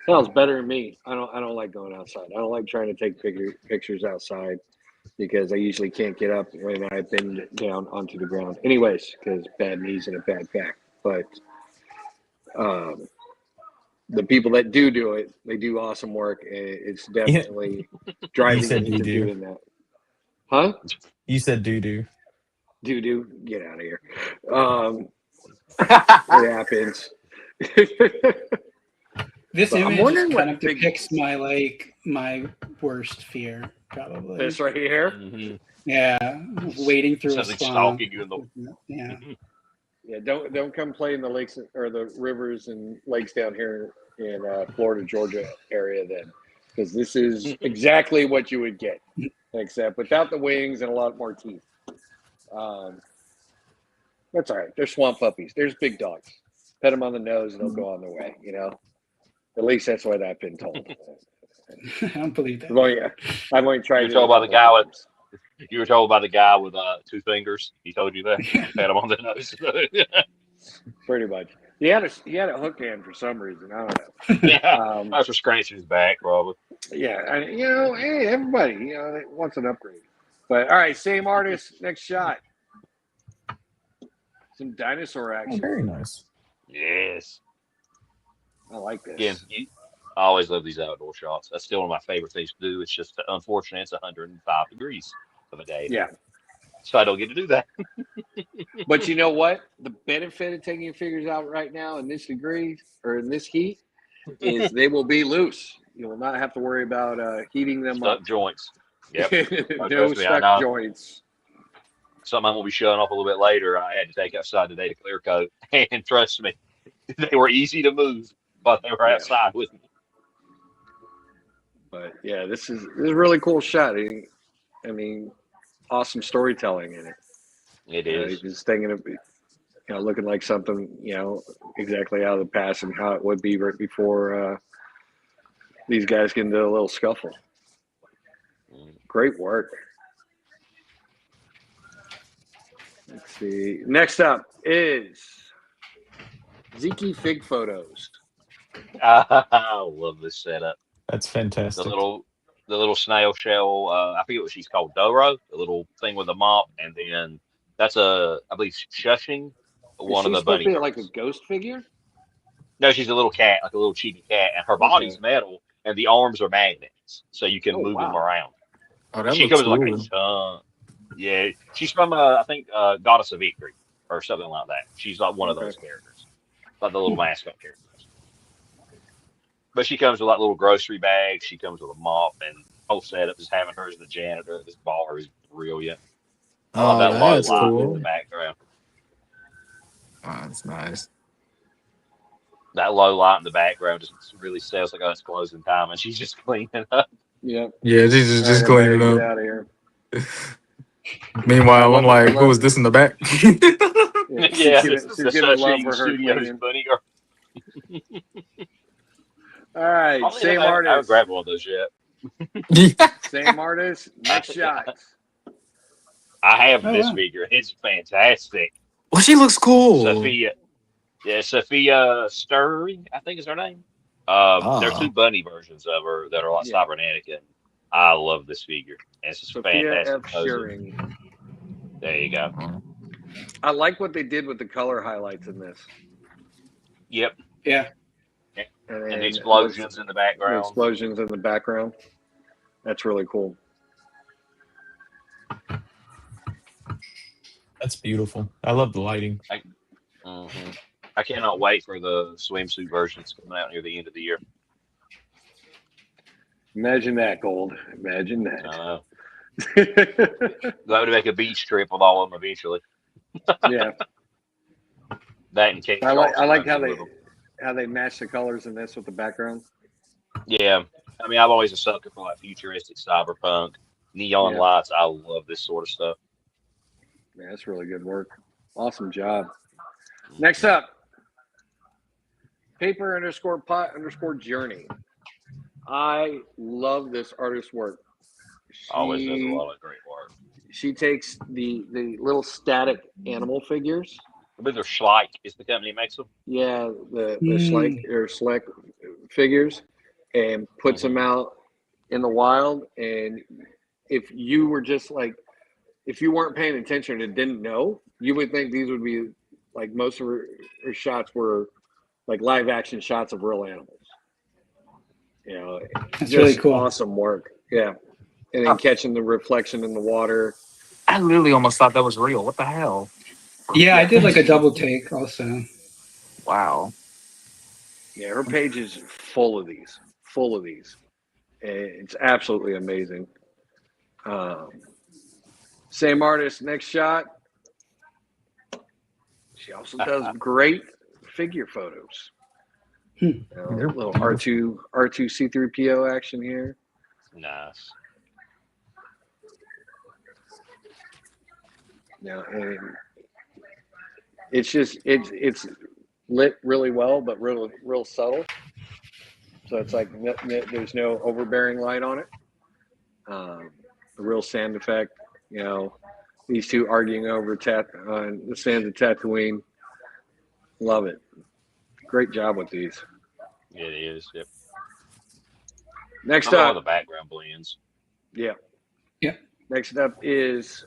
sounds better than me. I don't like going outside. I don't like trying to take pictures outside because I usually can't get up when I've been down onto the ground. Anyways, because bad knees and a bad back. But the people that do it, they do awesome work. And it's definitely driving said me into doo-doo. doing that. Huh? You said doo-doo. Doo-doo, get out of here. It happens. This But I'm image wondering kind what of depicts my worst fear, probably. this right here. Mm-hmm. Yeah, wading through Something a swamp. stalking you in the. Yeah. Yeah, don't come play in the lakes or the rivers and lakes down here in Florida, Georgia area then, because this is exactly what you would get, except without the wings and a lot more teeth. That's all right. They're swamp puppies. There's big dogs. Pet them on the nose and they'll go on their way. You know, at least that's what I've been told. I don't believe that. I've only tried. You were told by the guy with. You were told by the guy with 2 fingers. He told you that. You pat him on the nose. Pretty much. He had a hook hand for some reason. I don't know. Yeah, that's for scratching his back, probably. Yeah, hey, everybody, wants an upgrade. But all right, same artist, next shot. Some dinosaur Oh, action. very nice. Yes. I like this. Again, I always love these outdoor shots. That's still one of my favorite things to do. It's just unfortunate it's 105 degrees of a day. Yeah. So I don't get to do that. But you know what? The benefit of taking your figures out right now in this degree or in this heat is they will be loose. You will not have to worry about heating them Stuck up. joints. Yep. No Trust me, I stuck know. joints. Something I'm going to be showing off a little bit later. I had to take outside today to clear coat. And trust me, they were easy to move, but they were outside with me. But yeah, this is a really cool shot. I mean, awesome storytelling in it. It is. Just thinking of, looking like something, exactly out of the past and how it would be right before these guys get into a little scuffle. Great work. Let's see. Next up is Zeke Fig Photos. I love this setup. That's The fantastic. little snail shell. I forget what she's called. Doro, the little thing with the mop, and then that's I believe shushing one of the bunny. Is she supposed to be like a girls. ghost figure? No, she's a little cat, like a little chibi cat, and her body's metal, and the arms are magnets, so you can move them around. Oh, that She looks comes cool. like a ton. Yeah, she's from I think Goddess of Victory or something like that. She's like one of those characters, like the little mascot characters. But she comes with like little grocery bags. She comes with a mop, and whole setup is having her as the janitor. This bar is brilliant. I love that low that's light in cool. the background. Oh, that's nice. That low light in the background just really sells like, oh, it's closing time, and she's just cleaning up. Yeah. Yeah, she's just All right, cleaning everybody, up. Get out of here. Meanwhile, I'm like, I who love- is this in the back? Yeah, she's the giving love Shushing for her Studios cleaning. bunny girl. All right, Oh, same yeah, I haven't artist. grabbed one of those yet. Same artist. Next shot. I have Oh, this wow. figure. It's fantastic. Well, she looks cool. Sophia. Yeah, Sophia Sturry, I think is her name. There's 2 bunny versions of her that are like Yeah. cybernetic, and I love this figure. And it's just Sophia fantastic. F. posing. Shearing. There you go. I like what they did with the color highlights in this. Yep. Yeah. And the explosions in the The background. explosions in the background. That's really cool. That's beautiful. I love the lighting. Mhm. I cannot wait for the swimsuit versions coming out near the end of the year. Imagine that, Gold. Imagine I that. know. That would make a beach trip with all of them eventually. Yeah. That and Kate I like Sharp's how with them. how they match the colors in this with the background. Yeah. I mean, I've always a sucker for like futuristic cyberpunk, neon Yeah. lights. I love this sort of stuff. Yeah, that's really good work. Awesome job. Next up, paper_pot_journey. I love this artist's work. Always does a lot of great work. She takes the little static animal figures. I believe they're Schleich is the company that makes them. Yeah, the Schleck figures, and puts them out in the wild. And if you were just like, if you weren't paying attention and didn't know, you would think these would be like most of her shots were like live action shots of real animals. You know, That's just really cool. awesome work. Yeah. And then catching the reflection in the water. I literally almost thought that was real. What the hell? Yeah, I did like a double take also. Wow. Yeah, her page is full of these. It's absolutely amazing. Same artist, next shot. She also does great figure photos. Hmm. Little R2 C3PO action here. Nice. Yeah, and it's just it's lit really well, but real subtle. So it's like there's no overbearing light on it. A real sand effect. You know, these two arguing over the sands of Tatooine. Love it. Great job with these. It is. Yep. Next All up, the background blends. yeah. Yeah. Next up is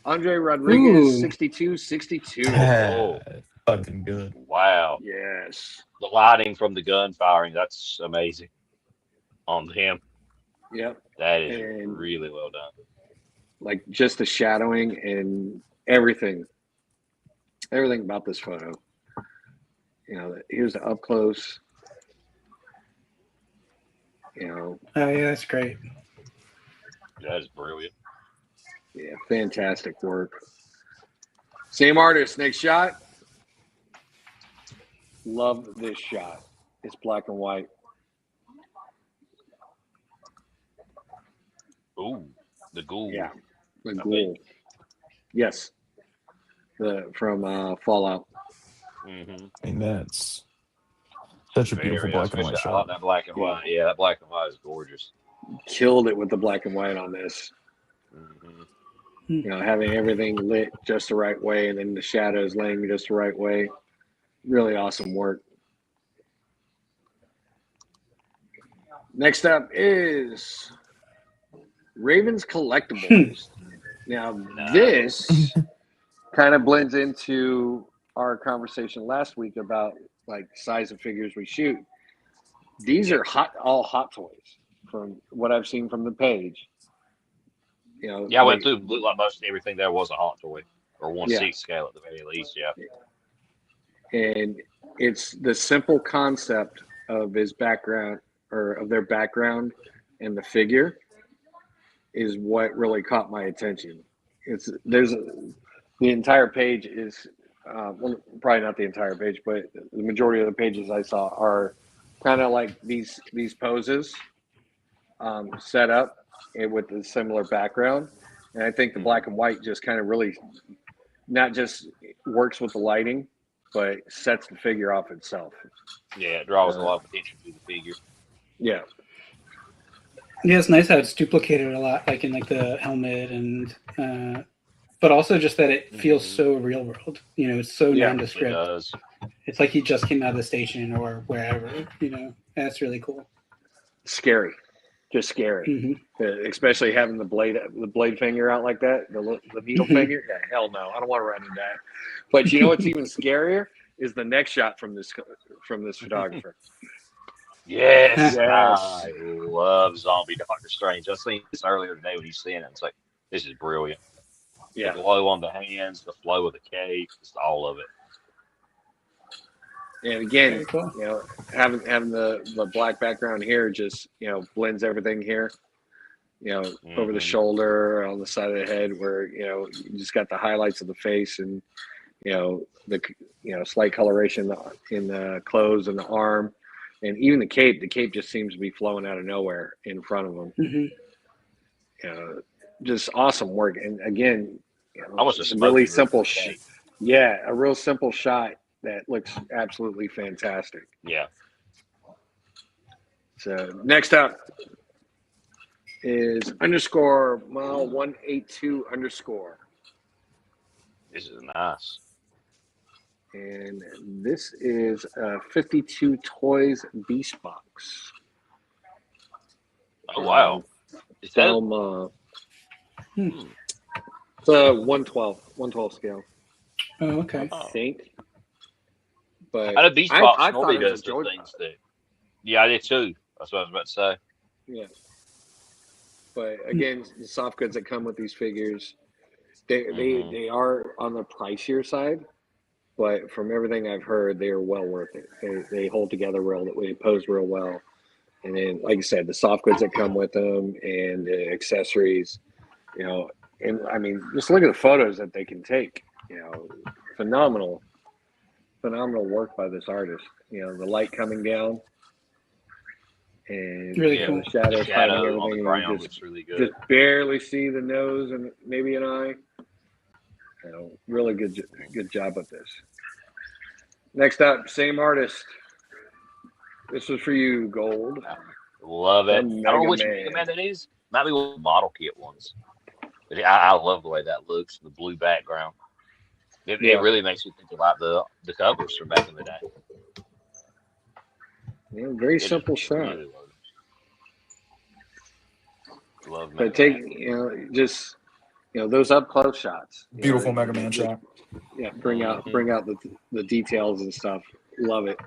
Andre Rodriguez, Ooh. 6262. Oh, Fucking good. wow. Yes. The lighting from the gun firing, that's amazing on him. Yep. That is And really well done. like just the shadowing and everything about this photo. You know, here's the up close. You know, Oh yeah, that's great. That is brilliant. yeah, fantastic work. Same artist, next shot. Love this shot. It's black and white. Ooh, the ghoul. Yeah, the I ghoul. think. Yes, from Fallout. Mm-hmm. And that's such a beautiful black and white I like shot. that black and white. Yeah, that black and white is gorgeous. Killed it with the black and white on this. Mm-hmm. You know, having everything lit just the right way, and then the shadows laying just the right way. Really awesome work. Next up is Raven's Collectibles. Now, this kind of blends into our conversation last week about like size of figures we shoot. These are all hot toys from what I've seen from the page. You know, Yeah, I went through. Looked like most everything there was a hot toy or 1/6 scale at the very least. Yeah. And it's the simple concept of his background or of their background and the figure is what really caught my attention. The entire page is well, probably not the entire page, but the majority of the pages I saw are kind of like these poses set up with a similar background, and I think the black and white just kind of really not just works with the lighting, but sets the figure off itself. Yeah, it draws a lot of attention to the figure. Yeah. Yeah, it's nice how it's duplicated a lot, like in like the helmet and but also just that it feels so real world. You know, it's so nondescript. It does. It's like he just came out of the station or wherever, you know. That's really cool. Scary. Just scary. Mm-hmm. Especially having the blade finger out like that, the needle finger. Yeah, hell no, I don't want to run into that. But you know what's even scarier is the next shot from this photographer. Yes, Yes. I love Zombie Doctor Strange. I seen this earlier today when he's seeing it. It's like, this is brilliant. Yeah. The glow on the hands, the flow of the cape, just all of it. And again, Very cool. you know, having the black background here just, you know, blends everything here. You know, over the shoulder, on the side of the head, where, you know, you just got the highlights of the face and, you know, the slight coloration in the clothes and the arm, and even the cape. The cape just seems to be flowing out of nowhere in front of him. Mm-hmm. You know, just awesome work. And again, you know, Almost a really simple shape. Yeah, a real simple shot that looks absolutely fantastic. Yeah. So next up is _mile182_. This is nice. And this is a 52 Toys Beast Box. Oh, wow. Is that From, it's a 112 scale, Oh, okay. I think. But I know Beast Box I normally thought it was does a the Joy things that. Yeah, I did too. That's what I was about to say. Yeah. But again, the soft goods that come with these figures, they are on the pricier side, but from everything I've heard, they are well worth it. They hold together real, they pose real well. And then, like I said, the soft goods that come with them and the accessories, you know, and I mean, just look at the photos that they can take. You know, phenomenal work by this artist. You know, the light coming down and Really Yeah, cool. the shadows hiding Shadow on the everything. And ground you looks really good. just barely see the nose and maybe an eye. You know, really good job with this. Next up, same artist. This was for you, Gold. Love it. The I don't know which Mega Mega Man. Man that is. Might be one of the model kit ones. But I love the way that looks, the blue background. It Yeah. really makes you think about the covers from back in the day. Yeah, very It is simple shot. really love Mega But take, Man. you know, just, you know, those up close shots. You Beautiful know, Mega Man shot. Yeah, bring out the details and stuff. Love it.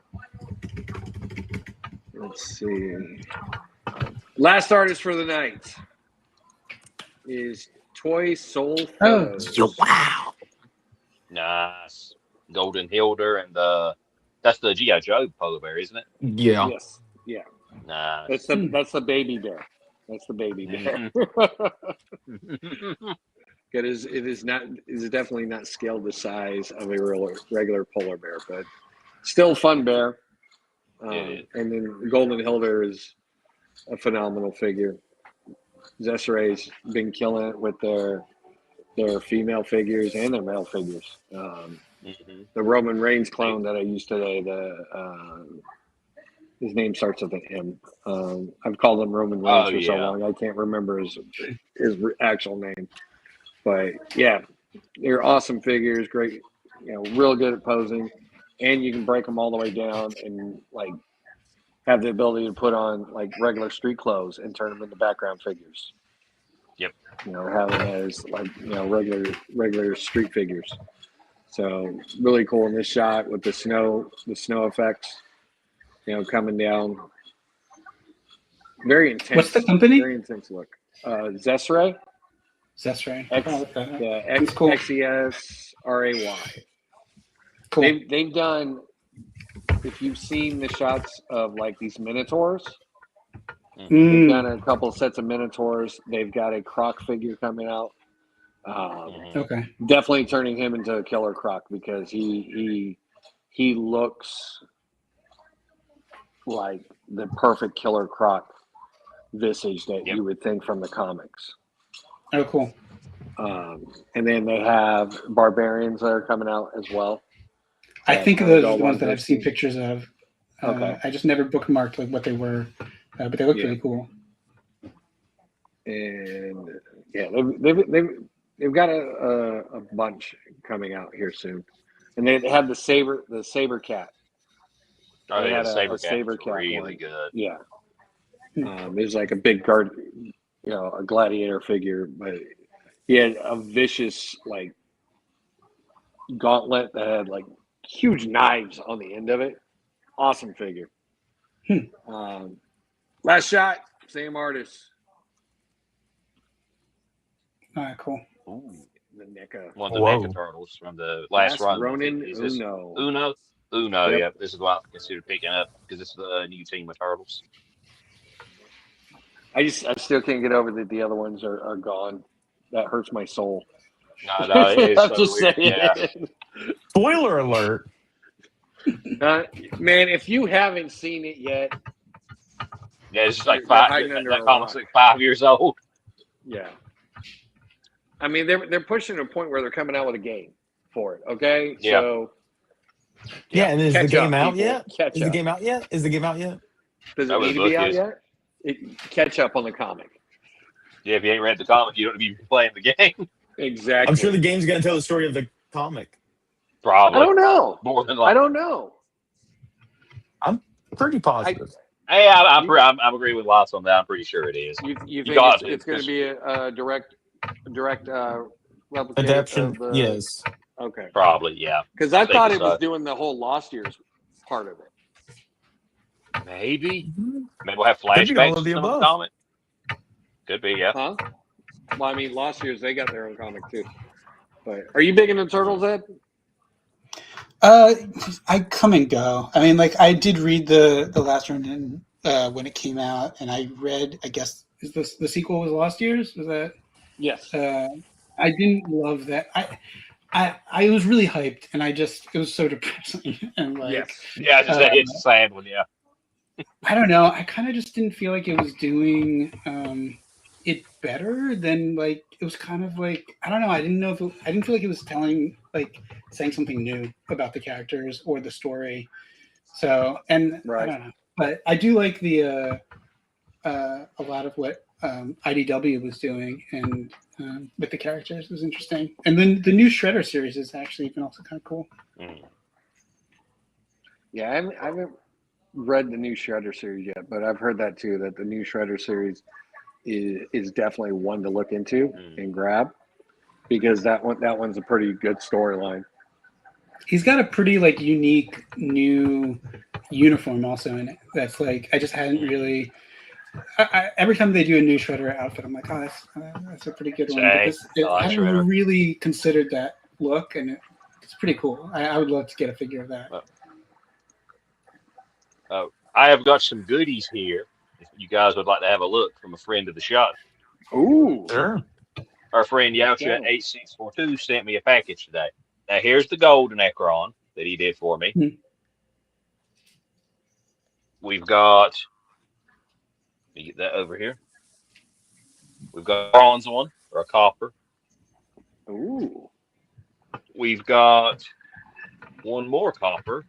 Let's see. Last artist for the night is Toy Soul Oh. Photos. Yo, wow. Nice. Golden Hilder and that's the G.I. Joe polar bear, isn't it? Yeah. Yes. Yeah. Nice. That's the baby bear. That's the baby bear. It is definitely not scaled the size of a regular polar bear, but still fun bear. It is. And then Golden Hilder is a phenomenal figure. Zessere's been killing it with their female figures and their male figures. The Roman Reigns clone that I used today, his name starts with an M. I've called him Roman Reigns for so long I can't remember his actual name. But yeah, they're awesome figures, great, you know, real good at posing, and you can break them all the way down and like have the ability to put on like regular street clothes and turn them into background figures. Yep. You know, have them as like, you know, regular street figures. So really cool in this shot with the snow effects, you know, coming down. Very intense. What's the company? Very intense look. Zesseray. Zesseray. Yeah, He's cool. XESRAY. Cool. They've done, if you've seen the shots of like these Minotaurs, they've done a couple sets of Minotaurs. They've got a Croc figure coming out. Okay. Definitely turning him into a killer Croc because he looks like the perfect killer Croc visage that you would think from the comics. Oh, cool. And then they have barbarians that are coming out as well. I think those are the ones that I've seen pictures of. Okay. I just never bookmarked like what they were, but they look really cool. And yeah, they've got a bunch coming out here soon, and they have the saber cat. Oh, They yeah, had the saber cat really one. good. Yeah. There's like a big guard, you know, a gladiator figure, but he had a vicious like gauntlet that had like huge knives on the end of it. Awesome figure. Last shot, same artist. All right, cool. Ooh. The NECA. One of the NECA turtles from the last run. Ronin Is this Uno. Uno, Yep. yeah. This is what I consider picking up because it's the new team of turtles. I still can't get over that the other ones are gone. That hurts my soul. No, it is I'm so just weird. saying. Yeah. Spoiler alert. Man, if you haven't seen it yet, Yeah, it's just like They're five. hiding under That a comic's rock. like 5 years old. yeah. I mean, they're pushing to a point where they're coming out with a game for it. Okay, Yeah. so Yeah, and is the catch game up, out people. yet? Catch Is the up. game out yet? Is the game out yet? Does That it was need to book be out is. yet? Catch up on the comic. Yeah, if you ain't read the comic, you don't need to be playing the game. Exactly. I'm sure the game's going to tell the story of the comic. Probably. I don't know. More than I likely. don't know. Pretty positive. Hey, I'm agreeing with lots on that. I'm pretty sure it is. You think got it's going to because- be a direct replica Adaptation, of the? yes. Okay. Probably, yeah. Because I thought it so. was doing the whole Lost Years part of it. Maybe we'll have Could be all flashbacks of to the some of the above. comic. Could be, yeah. Huh? Well, I mean, Lost Years, they got their own comic too. But are you big into Turtles, Ed? I come and go. I mean, like I did read the last run when it came out, and I read. I guess is the sequel was Lost Years? Was that? Yes. I didn't love that. I was really hyped, and it was so depressing. And like, Yes. Yeah, it's a sad one, yeah. I don't know. I kind of just didn't feel like it was doing it better than like it was kind of like I don't know. I didn't feel like it was saying something new about the characters or the story. So I Right. don't know, but I do like the a lot of what IDW was doing and with the characters was interesting. And then the new Shredder series has actually been also kind of cool. Yeah, I haven't read the new Shredder series yet, but I've heard that too, that the new Shredder series is definitely one to look into and grab because that one's a pretty good storyline. He's got a pretty like unique new uniform also in it. That's like I just hadn't really. Every time they do a new Shredder outfit, I'm like, oh, that's a pretty good one. Because I hadn't Shredder. really considered that look, and it's pretty cool. I would love to get a figure of that. I have got some goodies here. If you guys would like to have a look from a friend of the shop. Ooh. Sure. Our friend Yaocha8642 sent me a package today. Now here's the golden Necron that he did for me. We've got, let me get that over here. We've got a bronze one or a copper. Ooh. We've got one more copper.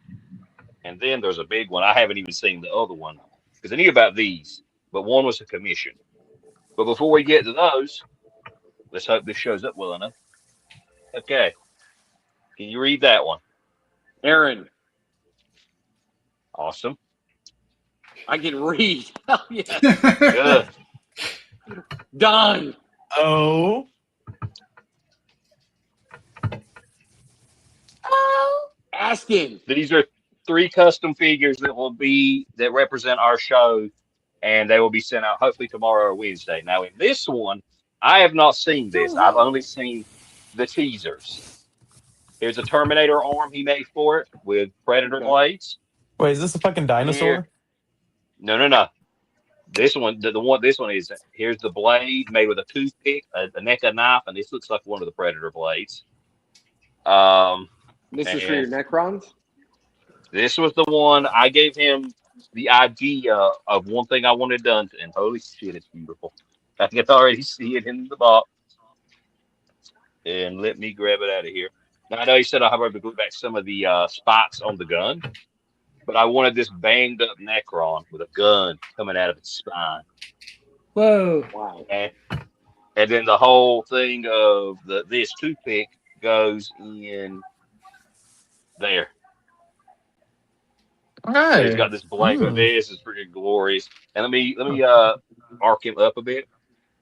And then there's a big one. I haven't even seen the other one because I knew about these, but one was a commission. But before we get to those, let's hope this shows up well enough. Okay. Can you read that one? Aaron. Awesome. I can read. Hell yeah. Good. Done. Oh. Asking. These are 3 custom figures that represent our show, and they will be sent out hopefully tomorrow or Wednesday. Now, in this one, I have not seen this. I've only seen the teasers. Here's a Terminator arm he made for it with Predator blades. Wait, is this a fucking dinosaur? Here. No. This one, this one is, here's the blade made with a toothpick, a neck of knife, and this looks like one of the Predator blades. This is for your Necrons? This was the one I gave him the idea of one thing I wanted done, and holy shit, it's beautiful. I can already see it in the box. And let me grab it out of here. Now, I know he said I'll have to glue back some of the spots on the gun, but I wanted this banged up Necron with a gun coming out of its spine. Whoa. Wow. And then the whole thing of this toothpick goes in there. So he's got this blade with this. It's pretty glorious. And let me arc him up a bit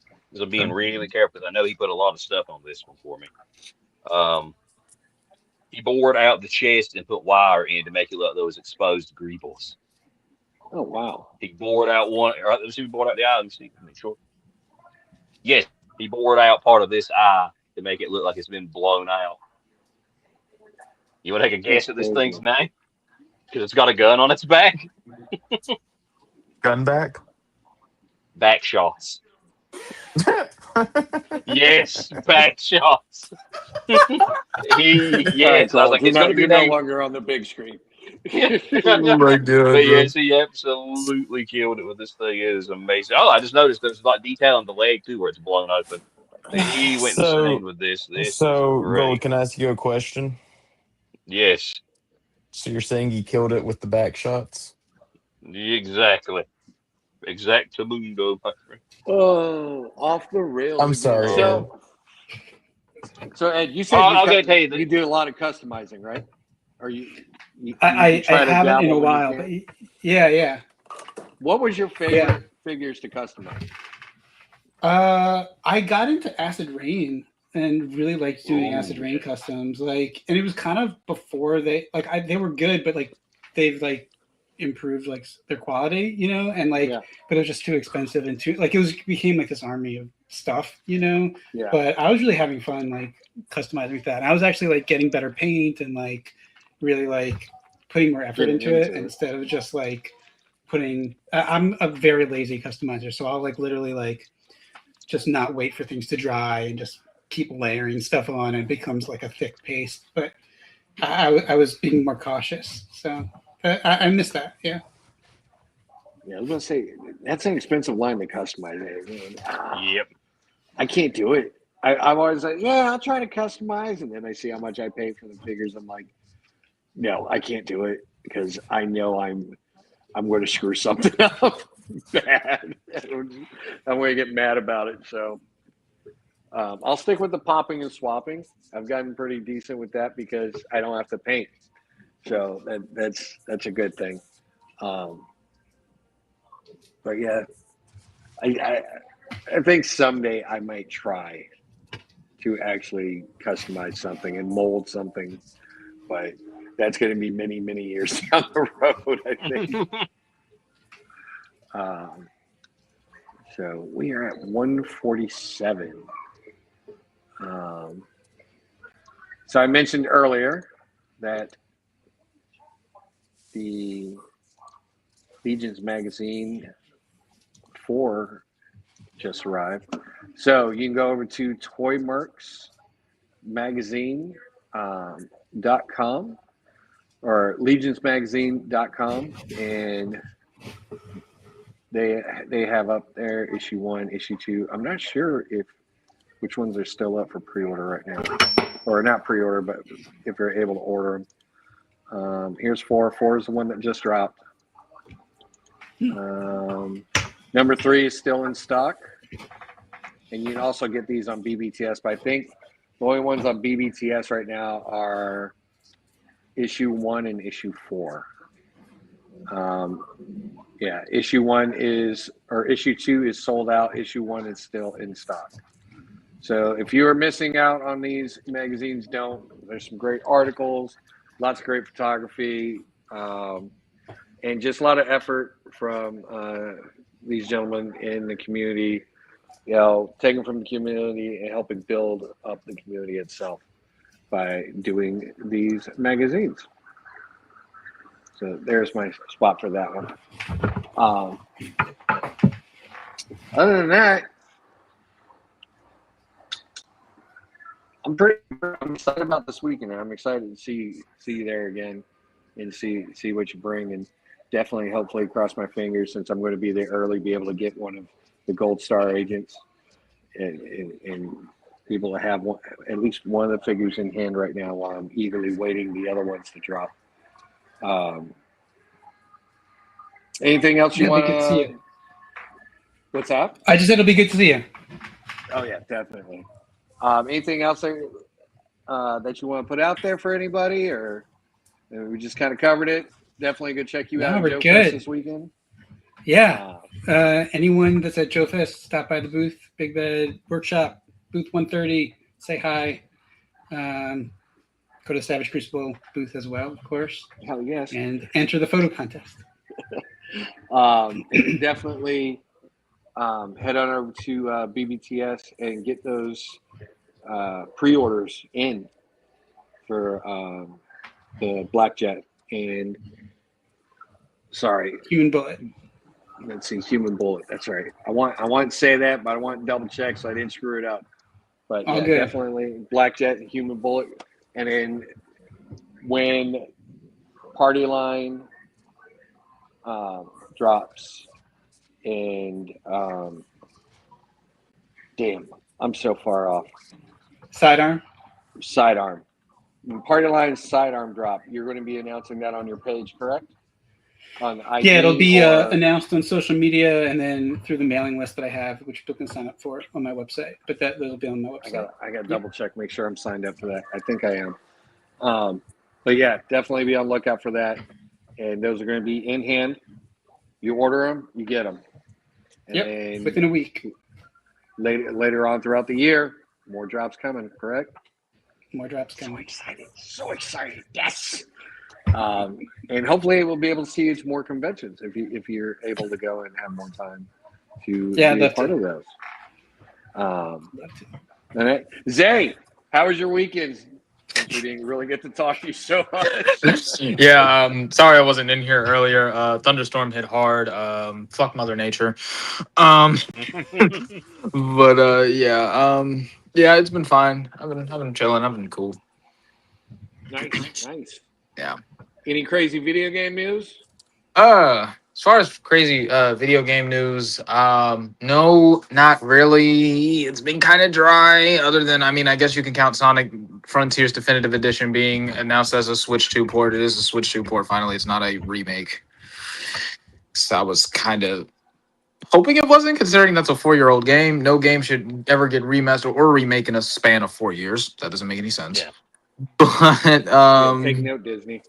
because I'm being really careful because I know he put a lot of stuff on this one for me. He bored out the chest and put wire in to make it look like those exposed greebles. Oh wow! He bored out one. Let me see. He bored out the eye. Let me see. Make sure. Yes, he bored out part of this eye to make it look like it's been blown out. You want to take a guess at this thing's name? Because it's got a gun on its back. Gun back? Back shots. Yes, back shots. Yes, I was like, it's going to be no longer on the big screen. Oh my god! But yes, he absolutely killed it with this thing. It is amazing. Oh, I just noticed there's like detail on the leg too, where it's blown open. He went insane with this. So, great. Gold, can I ask you a question? Yes. So you're saying he killed it with the back shots? Exactly. Exactamundo, my friend. Oh, off the rails. I'm sorry. So Ed, you said you do a lot of customizing, right? Or you I haven't in a while, but yeah. What was your favorite figures to customize? I got into Acid Rain and really liked doing Acid Rain customs. And it was kind of before they were good, but they've improved like their quality, you know, and like, Yeah. but it was just too expensive and too like it became like this army of stuff, you know. Yeah. But I was really having fun like customizing with that. And I was actually like getting better paint and like really like putting more effort Getting into it into it. instead of just like putting. I'm a very lazy customizer, so I'll like literally like just not wait for things to dry and just keep layering stuff on, and it becomes like a thick paste. But I was being more cautious, so I miss that. Yeah. Yeah, I was gonna say that's an expensive line to customize. Yep. I can't do it. I'm always like, yeah, I'll try to customize, and then I see how much I pay for the figures. I'm like, no, I can't do it because I know I'm going to screw something up bad. I'm going to get mad about it. So I'll stick with the popping and swapping. I've gotten pretty decent with that because I don't have to paint. So that's a good thing. But yeah, I think someday I might try to actually customize something and mold something, but that's going to be many, many years down the road, I think. So we are at 147. So I mentioned earlier that the Legions magazine 4 just arrived. So you can go over to toymercsmagazine.com or legionsmagazine.com, and they have up there issue 1, issue 2. I'm not sure which ones are still up for pre-order right now, or not pre-order, but if you're able to order them. Here's 4. 4 is the one that just dropped. Number 3 is still in stock, and you can also get these on BBTS. But I think the only ones on BBTS right now are issue 1 and issue 4. Yeah, issue 2 is sold out. Issue 1 is still in stock. So if you are missing out on these magazines, don't. There's some great articles, lots of great photography, and just a lot of effort from these gentlemen in the community, you know, taking from the community and helping build up the community itself by doing these magazines. So there's my spot for that one. Other than that, I'm excited about this weekend. I'm excited to see you there again and see what you bring, and definitely, hopefully, cross my fingers since I'm going to be there early, be able to get one of the Gold Star agents and be able to have at least one of the figures in hand right now while I'm eagerly waiting the other ones to drop. Anything else you want to? What's that? I just said it'll be good to see you. Oh yeah, definitely. Anything else that you want to put out there for anybody, or we just kind of covered it? Definitely go check you out at Joe Fest this weekend. Yeah. Anyone that's at Joe Fest, stop by the booth, Big Bed Workshop, booth 130. Say hi. Go to Savage Crucible booth as well, of course. Hell yes. And enter the photo contest. And definitely head on over to BBTS and get those pre-orders in for the Black Jet and Human Bullet. Let's see, Human Bullet. That's right. I want to say that, but I want to double check so I didn't screw it up. But yeah, definitely Black Jet and Human Bullet. And then when Party Line drops, and damn, I'm so far off. Sidearm. When Party Line's sidearm drop, you're going to be announcing that on your page, correct? On IG, yeah, it'll be announced on social media and then through the mailing list that I have, which people can sign up for on my website. But that'll be on my website. I got to double check, make sure I'm signed up for that. I think I am. But yeah, definitely be on the lookout for that. And those are going to be in hand. You order them, you get them. And within a week. Later on throughout the year, more drops coming, correct? More drops coming. So excited. Yes. And hopefully we'll be able to see you at more conventions if you're able to go and have more time to Yeah, be a part of those. Zay, how was your weekends? Since we didn't really get to talk to you so much. Yeah, sorry I wasn't in here earlier. Thunderstorm hit hard. Fuck Mother Nature. Um, yeah, it's been fine. I've been chilling. I've been cool. Nice. Yeah. Any crazy video game news? As far as crazy video game news, no, not really. It's been kind of dry. Other than, I mean, I guess you can count Sonic Frontiers Definitive Edition being announced as a Switch 2 port. It is a Switch 2 port. Finally, it's not a remake. So I was kind of hoping it wasn't, considering that's a 4-year-old game. No game should ever get remastered or remake in a span of 4 years. That doesn't make any sense. Yeah. But Take note, Disney.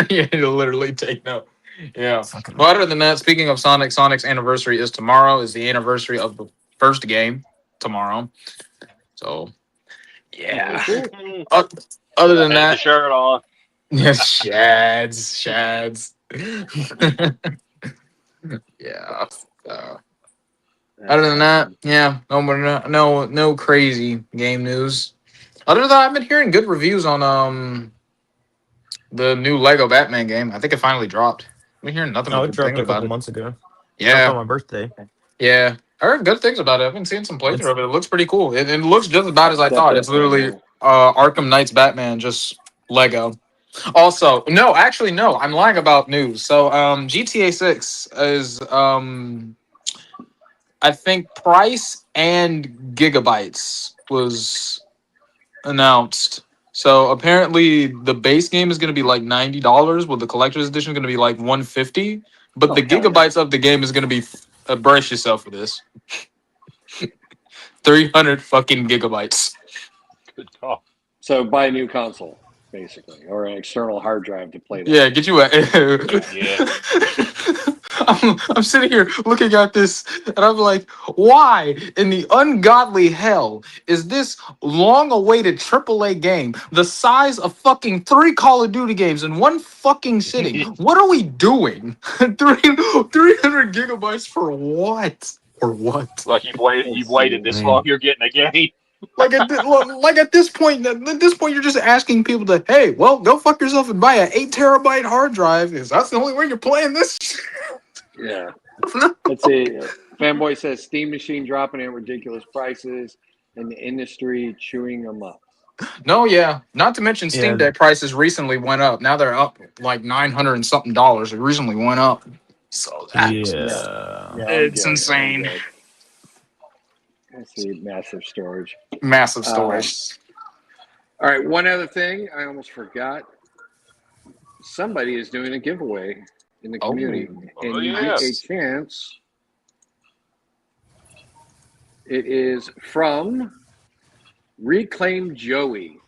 yeah, you literally take note. Yeah. Well, other than that, speaking of Sonic's anniversary is tomorrow. Is the anniversary of the first game tomorrow. So, yeah. Other than Has the that, shirt on. yes, shads. Yeah. Other than that, yeah, no crazy game news. Other than that, I've been hearing good reviews on the new Lego Batman game. I think it finally dropped. I've been hearing nothing No, but it good dropped things a about couple it. months ago. Dropped Yeah, on my birthday. yeah. I heard good things about it. I've been seeing some playthrough of it. It looks pretty cool. It looks just about as I thought. It's literally Arkham Knight's Batman, just Lego. Also, no, actually, no. I'm lying about news. So, GTA 6 is, I think, price and gigabytes was announced. So apparently, the base game is going to be like $90, with the collector's edition going to be like $150. But the gigabytes of the game is going to be, brace yourself for this, 300 fucking gigabytes. Good call. So buy a new console, basically, or an external hard drive to play that. Yeah, get you a. Yeah. I'm sitting here looking at this, and I'm like, why in the ungodly hell is this long-awaited AAA game the size of fucking 3 Call of Duty games in one fucking sitting? What are we doing? 300 gigabytes for what? For what? Like you've waited this long, you're getting a game. Like at this point, you're just asking people to, hey, well, go fuck yourself and buy an 8 terabyte hard drive, because that's the only way you're playing this. Yeah. Let's see. Fanboy says Steam Machine dropping at ridiculous prices and the industry chewing them up. No, yeah. Not to mention Steam Deck prices recently went up. Now they're up like $900 and something dollars. It recently went up. So that's it's insane. Let's see, massive storage. Massive storage. All right, one other thing I almost forgot. Somebody is doing a giveaway in the community, and you get a chance. It is from Reclaim Joey,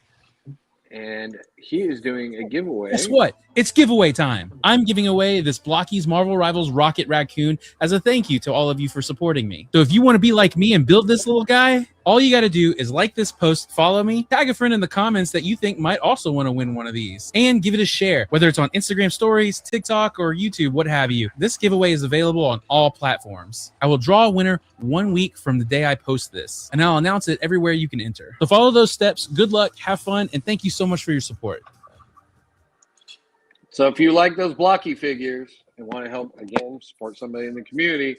and he is doing a giveaway. Guess what? It's giveaway time. I'm giving away this Blocky's Marvel Rivals Rocket Raccoon as a thank you to all of you for supporting me. So if you want to be like me and build this little guy, all you got to do is like this post, follow me, tag a friend in the comments that you think might also want to win one of these, and give it a share, whether it's on Instagram stories, TikTok, or YouTube, what have you. This giveaway is available on all platforms. I will draw a winner 1 week from the day I post this, and I'll announce it everywhere you can enter. So follow those steps. Good luck, have fun, and thank you so much for your support. So if you like those Blocky figures and want to help, again, support somebody in the community,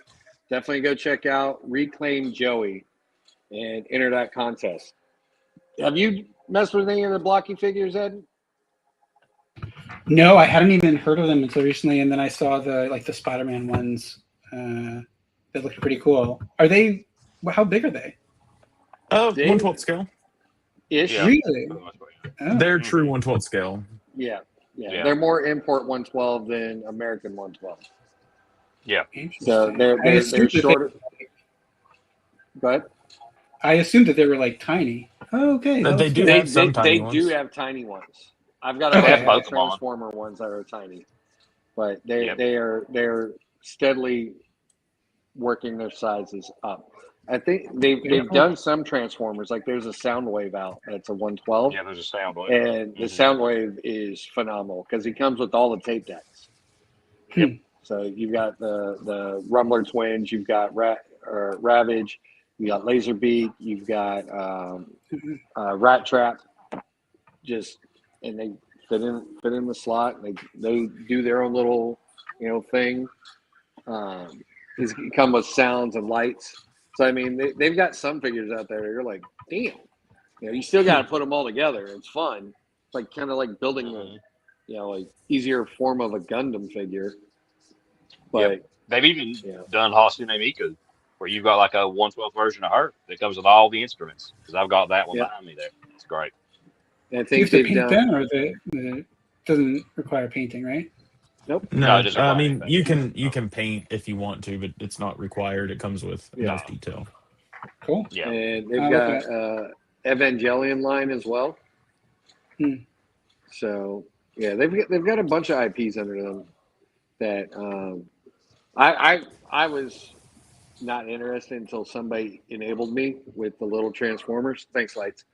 definitely go check out Reclaim Joey and enter that contest. Have you messed with any of the Blocky figures, Ed? No, I hadn't even heard of them until recently, and then I saw the Spider-Man ones that looked pretty cool. Are they? How big are they? 1/12 scale. Ish. Yeah. Really? Oh. They're true 1/12 scale. Yeah. They're more import 112 than American 112. Yeah. So they're shorter. But I assumed that they were like tiny. Oh, okay. They do have some tiny ones. They do have tiny ones. I've got a Transformer ones that are tiny, but they're steadily working their sizes up. I think they've done some Transformers. Like there's a Soundwave out that's a 112, Yeah, there's a sound wave. and the Soundwave is phenomenal because he comes with all the tape decks. Yep. So you've got the Rumbler twins, you've got Ravage, you got Laserbeak, you've got Rat Trap. And they fit in the slot. And they do their own little thing. It's come with sounds and lights. So I mean, they've got some figures out there that you're like, damn. You still got to put them all together. It's fun. It's like kind of like building a like easier form of a Gundam figure. But they've even done Hatsune Miku, where you've got like a 112 version of her that comes with all the instruments. Because I've got that one behind me there. It's great. I Do you think have to paint them, or it doesn't require painting, right? Nope. No, it doesn't I require mean anything. you can paint if you want to, but it's not required. It comes with enough detail. Cool. Yeah. And they've got Evangelion line as well. So yeah, they've got a bunch of IPs under them that I was not interested until somebody enabled me with the little Transformers. Thanks, Lights.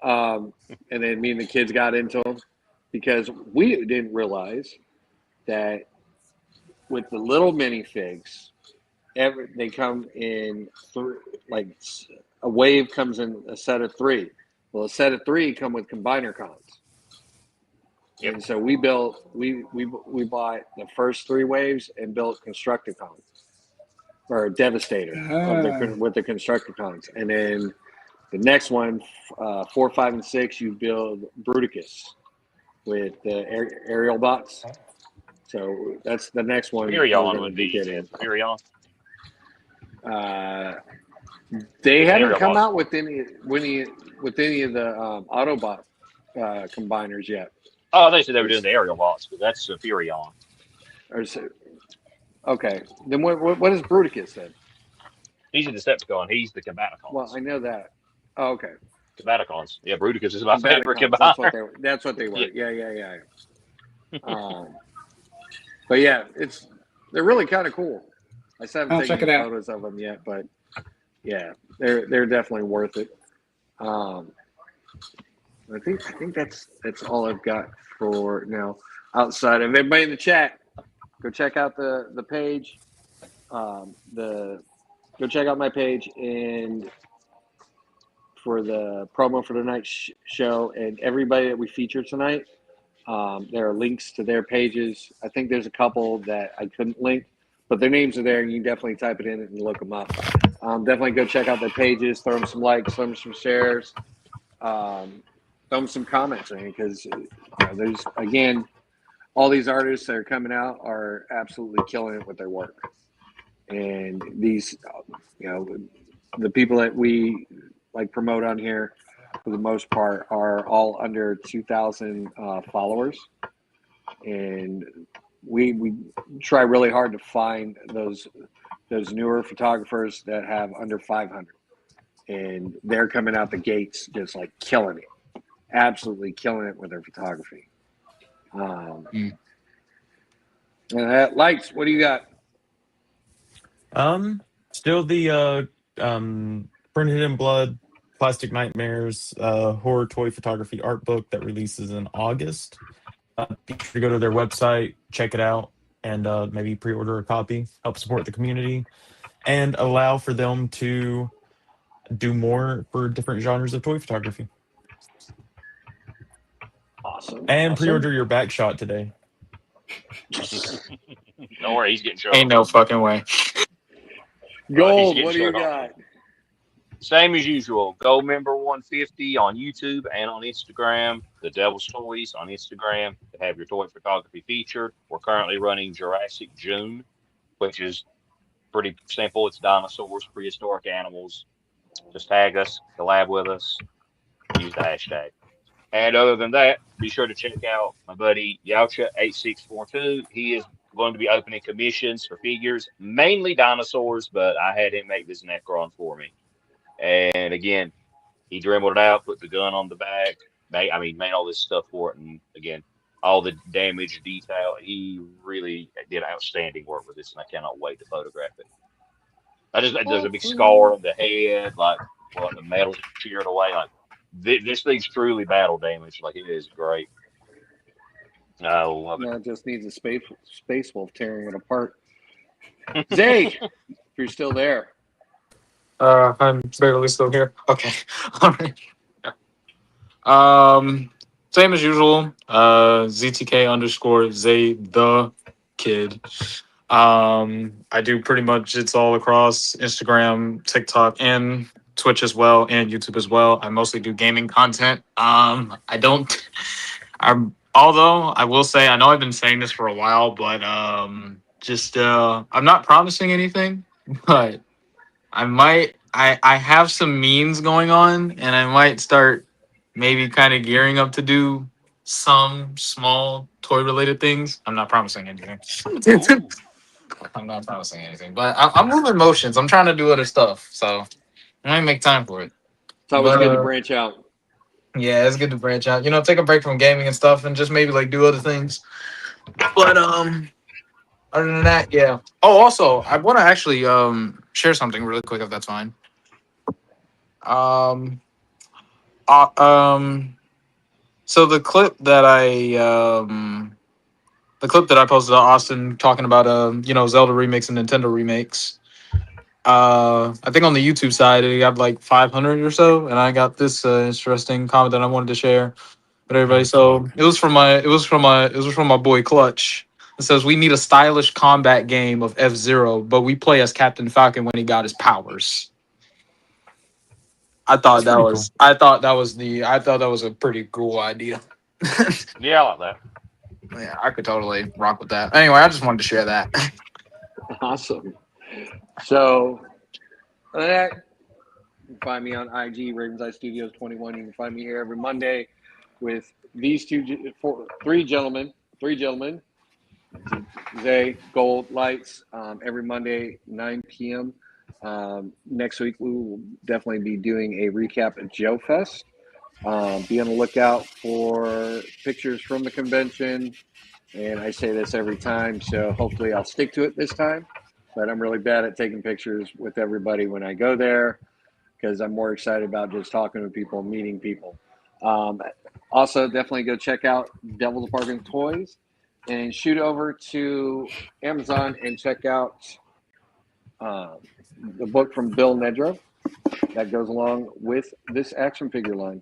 And then me and the kids got into them because we didn't realize that with the little minifigs, they come in like a wave comes in a set of 3. Well, a set of 3 come with combiner cons. Yep. And so we bought the first 3 waves and built Constructicons or Devastator with the Constructicons, and then the next one, 4, 5, and 6, you build Bruticus with the aerial bots. So that's the next one. Furion would be Furion. They haven't come out with any of the Autobot combiners yet. Oh, they said they were doing the aerial bots, but that's Furion. Okay, then what is Bruticus then? He's a Decepticon. He's the Combaticons. Well, I know that. Oh, okay. Combaticons. Yeah, Bruticus is my favorite combiner. That's what they were. Yeah. But yeah, they're really kind of cool. I still haven't taken any photos of them yet, but yeah, they're definitely worth it. I think that's all I've got for now. Outside of everybody in the chat, go check out the page. Go check out my page and for the promo for tonight's show and everybody that we featured tonight. There are links to their pages. I think there's a couple that I couldn't link, but their names are there, and you can definitely type it in and look them up. Definitely go check out their pages, throw them some likes, throw them some shares, throw them some comments, because there's, again, all these artists that are coming out are absolutely killing it with their work. And these, the people that we promote on here, for the most part, are all under 2,000 followers, and we try really hard to find those newer photographers that have under 500, and they're coming out the gates just killing it, absolutely killing it with their photography. Lights, what do you got? Still the Printed in Blood Plastic Nightmares horror toy photography art book that releases in August. Be sure to go to their website, check it out, and maybe pre-order a copy. Help support the community and allow for them to do more for different genres of toy photography. Awesome. And pre-order your back shot today. Don't worry, he's getting showed. Ain't no fucking way. Gold, what do you got? Same as usual. Gold member 150 on YouTube and on Instagram. The Devil's Toys on Instagram to have your toy photography featured. We're currently running Jurassic June, which is pretty simple. It's dinosaurs, prehistoric animals. Just tag us, collab with us, use the hashtag. And other than that, be sure to check out my buddy Yaocha8642. He is going to be opening commissions for figures, mainly dinosaurs, but I had him make this Necron for me. And again, he dremeled it out, put the gun on the back, made all this stuff for it. And again, all the damage detail. He really did outstanding work with this, and I cannot wait to photograph it. There's a big scar on the head, like the metal's sheared away. Like this thing's truly battle damage. Like it is great. I love it. Now it just needs a space wolf tearing it apart. Zay, if you're still there. I'm barely still here. Okay. All right. Same as usual. ZTK _ Zay the kid. I do pretty much it's all across Instagram, TikTok, and Twitch as well, and YouTube as well. I mostly do gaming content. Although I will say I know I've been saying this for a while, but I'm not promising anything, but I have some means going on, and I might start maybe kind of gearing up to do some small toy related things. I'm not promising anything. I'm not promising anything, but I'm moving motions. I'm trying to do other stuff, so I might make time for it. It's always good to branch out. Yeah, it's good to branch out. Take a break from gaming and stuff, and just maybe like do other things. But other than that, yeah. Oh, also, I want to actually share something really quick, if that's fine. So the clip that I posted on Austin talking about Zelda remakes and Nintendo remakes. I think on the YouTube side it got like 500 or so, and I got this interesting comment that I wanted to share with everybody. So it was from my boy Clutch. It says we need a stylish combat game of F-Zero, but we play as Captain Falcon when he got his powers. I thought that was a pretty cool idea. Yeah, I like that. Yeah, I could totally rock with that. Anyway, I just wanted to share that. Awesome. So, other than that, you can find me on IG, Ravens Eye Studios 21. You can find me here every Monday with these three gentlemen, Zay, Gold, Lights, every Monday, 9 p.m. Next week, we will definitely be doing a recap of Joe Fest. Be on the lookout for pictures from the convention. And I say this every time, so hopefully I'll stick to it this time. But I'm really bad at taking pictures with everybody when I go there because I'm more excited about just talking to people, meeting people. Also, definitely go check out Devil's Bargain Toys and shoot over to Amazon and check out the book from Bill Nedrow that goes along with this action figure line.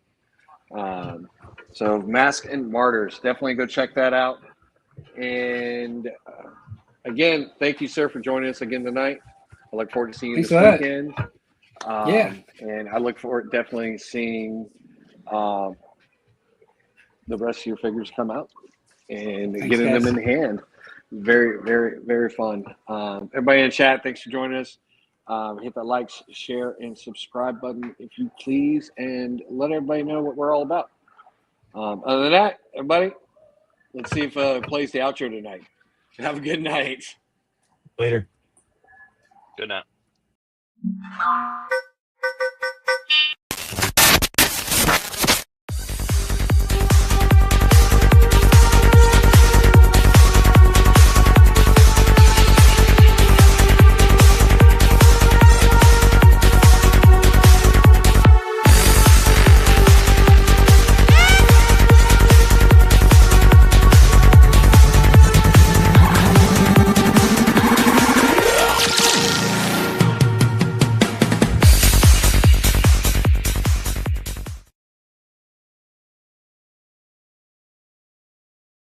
So Mask and Martyrs, definitely go check that out. And again, thank you, sir, for joining us again tonight. I look forward to seeing you this weekend. Yeah. And I look forward to definitely seeing the rest of your figures come out and getting them in hand. Very, very, very fun. Everybody in chat, thanks for joining us. Hit that like, share, and subscribe button if you please, and let everybody know what we're all about. Other than that, everybody, let's see if it plays the outro tonight. Have a good night. Later. Good night.